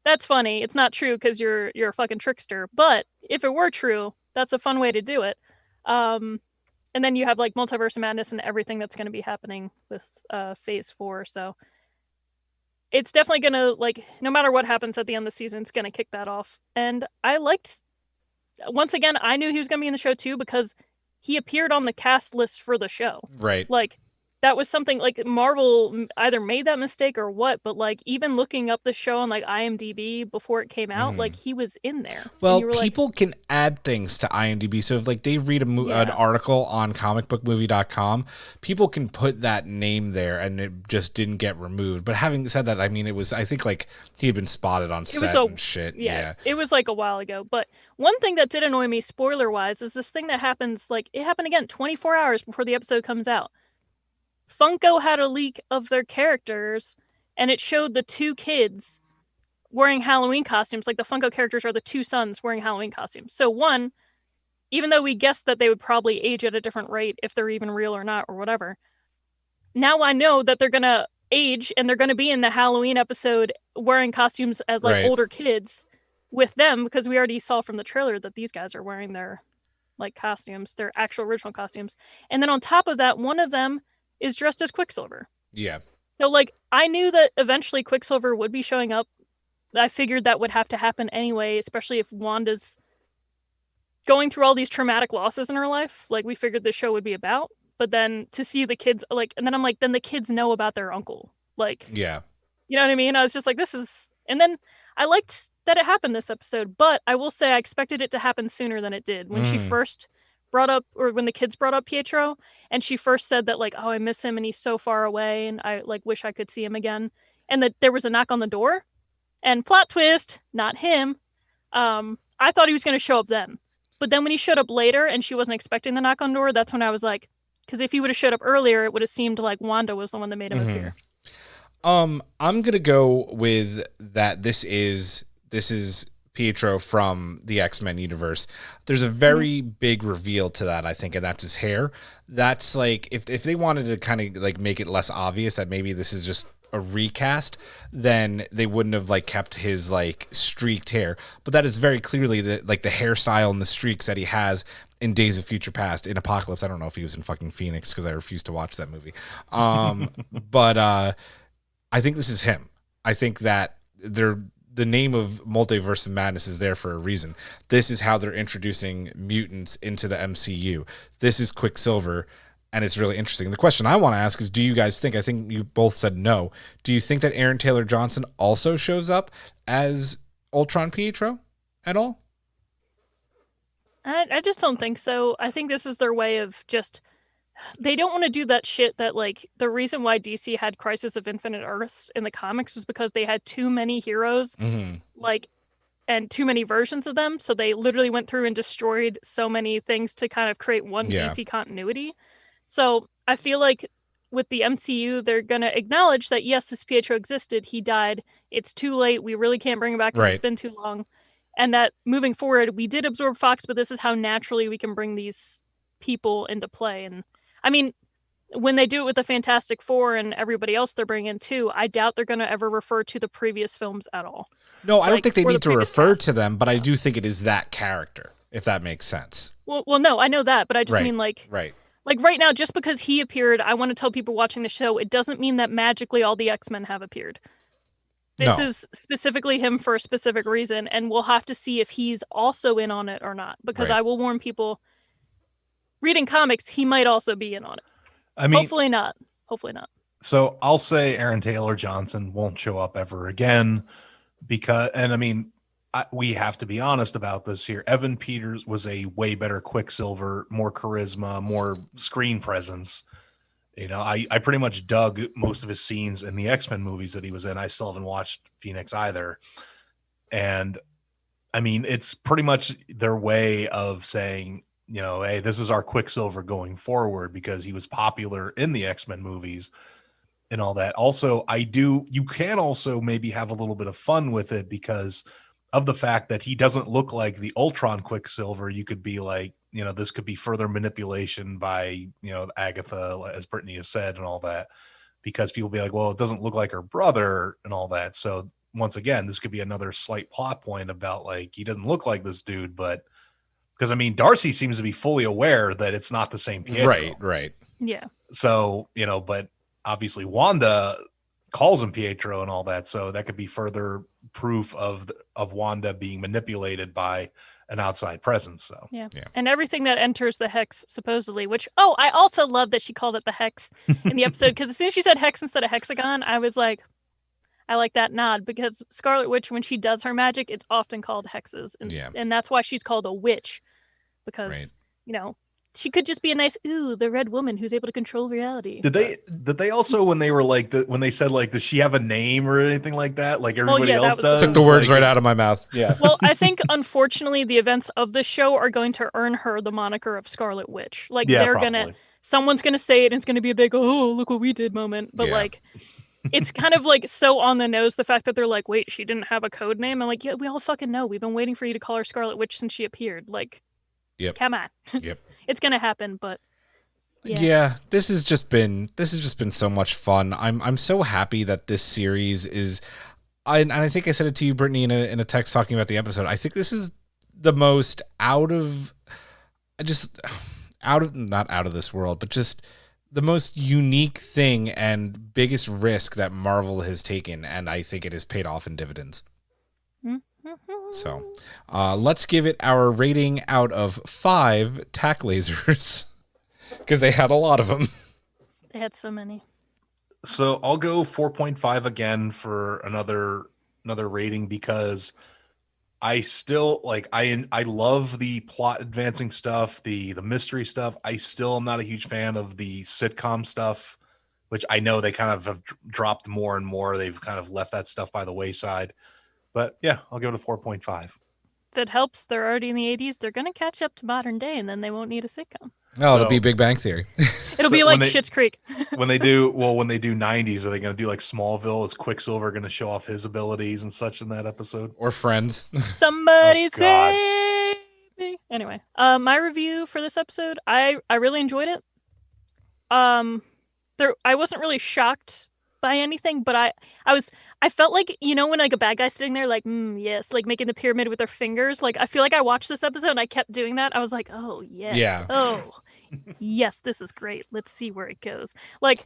"That's funny. It's not true because you're a fucking trickster. But if it were true, that's a fun way to do it." And then you have like Multiverse of Madness and everything that's going to be happening with Phase 4. So it's definitely going to, like, no matter what happens at the end of the season, it's going to kick that off. And once again, I knew he was going to be in the show too because he appeared on the cast list for the show. Right. Like, that was something, like, Marvel either made that mistake or what, but, like, even looking up the show on, like, IMDb before it came out, like, he was in there. Well, people can add things to IMDb. So if, like, they read an article on comicbookmovie.com, people can put that name there and it just didn't get removed. But having said that, I mean, I think, like, he had been spotted on set and shit. Yeah. It was, like, a while ago. But one thing that did annoy me, spoiler-wise, is this thing that happens, like, it happened again 24 hours before the episode comes out. Funko had a leak of their characters, and it showed the two kids wearing Halloween costumes. Like, the Funko characters are the two sons wearing Halloween costumes. So one, even though we guessed that they would probably age at a different rate if they're even real or not or whatever, now I know that they're going to age and they're going to be in the Halloween episode wearing costumes as, like, older kids with them, because we already saw from the trailer that these guys are wearing their, like, costumes, their actual original costumes. And then on top of that, one of them is dressed as Quicksilver. Yeah. So, like, I knew that eventually Quicksilver would be showing up. I figured that would have to happen anyway, especially if Wanda's going through all these traumatic losses in her life. Like, we figured the show would be about. But then to see the kids, like, and then I'm like, then the kids know about their uncle. Like, yeah. You know what I mean? I was just like, this is... And then I liked that it happened this episode, but I will say I expected it to happen sooner than it did. When she first brought up, or when the kids brought up Pietro, and she first said that, like, oh, I miss him and he's so far away and I, like, wish I could see him again, and that there was a knock on the door, and plot twist, not him. I thought he was going to show up then, but then when he showed up later and she wasn't expecting the knock on the door, that's when I was like, because if he would have showed up earlier, it would have seemed like Wanda was the one that made him appear. I'm gonna go with that. This is Pietro from the X-Men universe. There's a very big reveal to that, I think, and that's his hair. That's like, if they wanted to kind of like make it less obvious that maybe this is just a recast, then they wouldn't have like kept his like streaked hair. But that is very clearly the hairstyle and the streaks that he has in Days of Future Past. In Apocalypse, I don't know if he was in fucking Phoenix because I refuse to watch that movie. But I think this is him. I think that the name of Multiverse of Madness is there for a reason. This is how they're introducing mutants into the MCU. This is Quicksilver, and it's really interesting. The question I want to ask is, do you guys think, I think you both said no, do you think that Aaron Taylor Johnson also shows up as Ultron Pietro at all? I just don't think so. I think this is their way of just... They don't want to do that shit that, like, the reason why DC had Crisis of Infinite Earths in the comics was because they had too many heroes, like, and too many versions of them. So they literally went through and destroyed so many things to kind of create one DC continuity. So I feel like with the MCU, they're going to acknowledge that, yes, this Pietro existed. He died. It's too late. We really can't bring him back because it's been too long. And that moving forward, we did absorb Fox, but this is how naturally we can bring these people into play. And I mean, when they do it with the Fantastic Four and everybody else they're bringing in too, I doubt they're going to ever refer to the previous films at all. No, I don't think they need to refer cast. to them, but I do think it is that character, if that makes sense. Well, no, I know that, but I just mean like right now, just because he appeared, I want to tell people watching the show, it doesn't mean that magically all the X-Men have appeared. This is specifically him for a specific reason, and we'll have to see if he's also in on it or not. Because I will warn people, reading comics, he might also be in on it. I mean, hopefully not. Hopefully not. So I'll say Aaron Taylor Johnson won't show up ever again because, and I mean, we have to be honest about this here. Evan Peters was a way better Quicksilver, more charisma, more screen presence. You know, I pretty much dug most of his scenes in the X-Men movies that he was in. I still haven't watched Phoenix either. And I mean, it's pretty much their way of saying, you know, hey, this is our Quicksilver going forward because he was popular in the X-Men movies and all that. Also, you can also maybe have a little bit of fun with it because of the fact that he doesn't look like the Ultron Quicksilver. You could be like, you know, this could be further manipulation by, you know, Agatha, as Brittany has said, and all that, because people be like, well, it doesn't look like her brother and all that. So once again, this could be another slight plot point about like, he doesn't look like this dude, but because I mean, Darcy seems to be fully aware that it's not the same Pietro. Right. Yeah. So, you know, but obviously Wanda calls him Pietro and all that. So that could be further proof of Wanda being manipulated by an outside presence. So yeah. And everything that enters the hex supposedly, which I also love that she called it the hex in the episode, because as soon as she said hex instead of hexagon, I was like, I like that nod, because Scarlet Witch, when she does her magic, it's often called hexes, and that's why she's called a witch, because you know, she could just be a nice the red woman who's able to control reality. Did they also, when they were like when they said like, does she have a name or anything like that, like everybody else does? Took the words right out of my mouth. Well, I think unfortunately the events of the show are going to earn her the moniker of Scarlet Witch. Like someone's gonna say it and it's gonna be a big look what we did moment, but like it's kind of like so on the nose, the fact that they're like, wait, she didn't have a code name. I'm like, yeah, we all fucking know. We've been waiting for you to call her Scarlet Witch since she appeared. Like, come on. It's gonna happen, but this has just been so much fun. I'm so happy that this series is, and I think I said it to you, Brittany, in a text talking about the episode. I think this is the most not out of this world, but just the most unique thing and biggest risk that Marvel has taken, and I think it has paid off in dividends. So let's give it our rating out of 5 tack lasers, because they had a lot of them. They had so many. So I'll go 4.5 again for another rating, because I still like, I love the plot advancing stuff, the mystery stuff. I still am not a huge fan of the sitcom stuff, which I know they kind of have dropped more and more. They've kind of left that stuff by the wayside. But yeah, I'll give it a 4.5. That helps. They're already in the 80s. They're going to catch up to modern day, and then they won't need a sitcom. No, it'll be Big Bang Theory. It'll be like Schitt's Creek. when they do 90s, are they going to do like Smallville? Is Quicksilver going to show off his abilities and such in that episode? Or Friends? Somebody save me. Anyway, my review for this episode, I really enjoyed it. I wasn't really shocked by anything, but I felt like, you know, when like a bad guy's sitting there like, yes, like making the pyramid with their fingers. Like, I feel like I watched this episode and I kept doing that. I was like, oh yes. Yeah. Oh yes, this is great. Let's see where it goes. Like,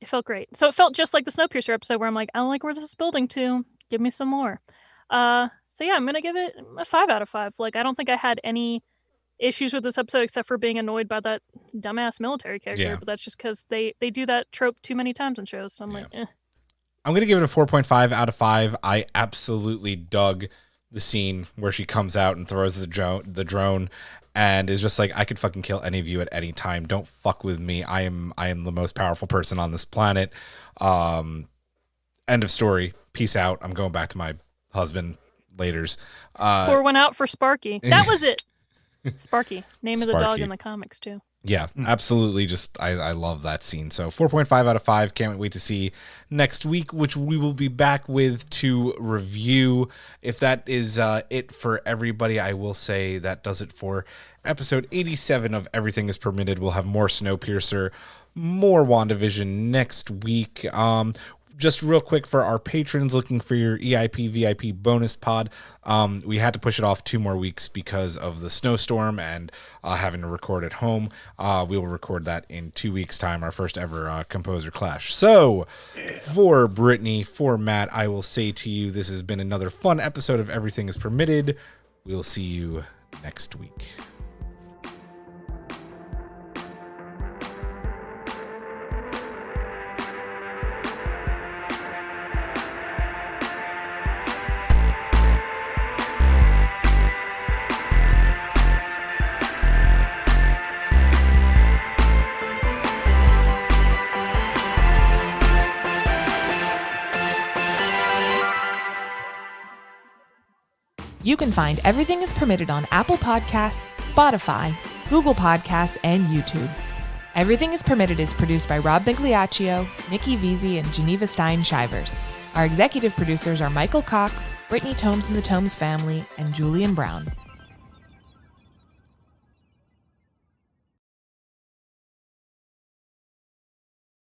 it felt great. So it felt just like the Snowpiercer episode where I'm like, I don't like where this is building to. Give me some more. So yeah, I'm going to give it a 5 out of 5. Like, I don't think I had any issues with this episode except for being annoyed by that dumbass military character, but that's just because they do that trope too many times in shows, so I'm like, I'm gonna give it a 4.5 out of 5. I absolutely dug the scene where she comes out and throws the drone and is just like, I could fucking kill any of you at any time, don't fuck with me, I am the most powerful person on this planet. End of story, peace out, I'm going back to my husband, laters. Pour one out for Sparky. That was it. Sparky, name of the dog Sparky. in the comics too. Yeah, absolutely. Just I love that scene. So 4.5 out of 5. Can't wait to see next week, which we will be back with to review. If that is it for everybody, I will say that does it for episode 87 of Everything is Permitted. We'll have more Snowpiercer, more WandaVision next week. Just real quick for our patrons looking for your EIP VIP bonus pod, we had to push it off 2 more weeks because of the snowstorm and having to record at home. We will record that in 2 weeks' time, our first ever composer clash. So for Brittany, for Matt, I will say to you, this has been another fun episode of Everything is Permitted. We'll see you next week. You can find Everything is Permitted on Apple Podcasts, Spotify, Google Podcasts, and YouTube. Everything is Permitted is produced by Rob Migliaccio, Nikki Veazey, and Geneva Stein-Shivers. Our executive producers are Michael Cox, Brittany Tomes and the Tomes family, and Julian Brown.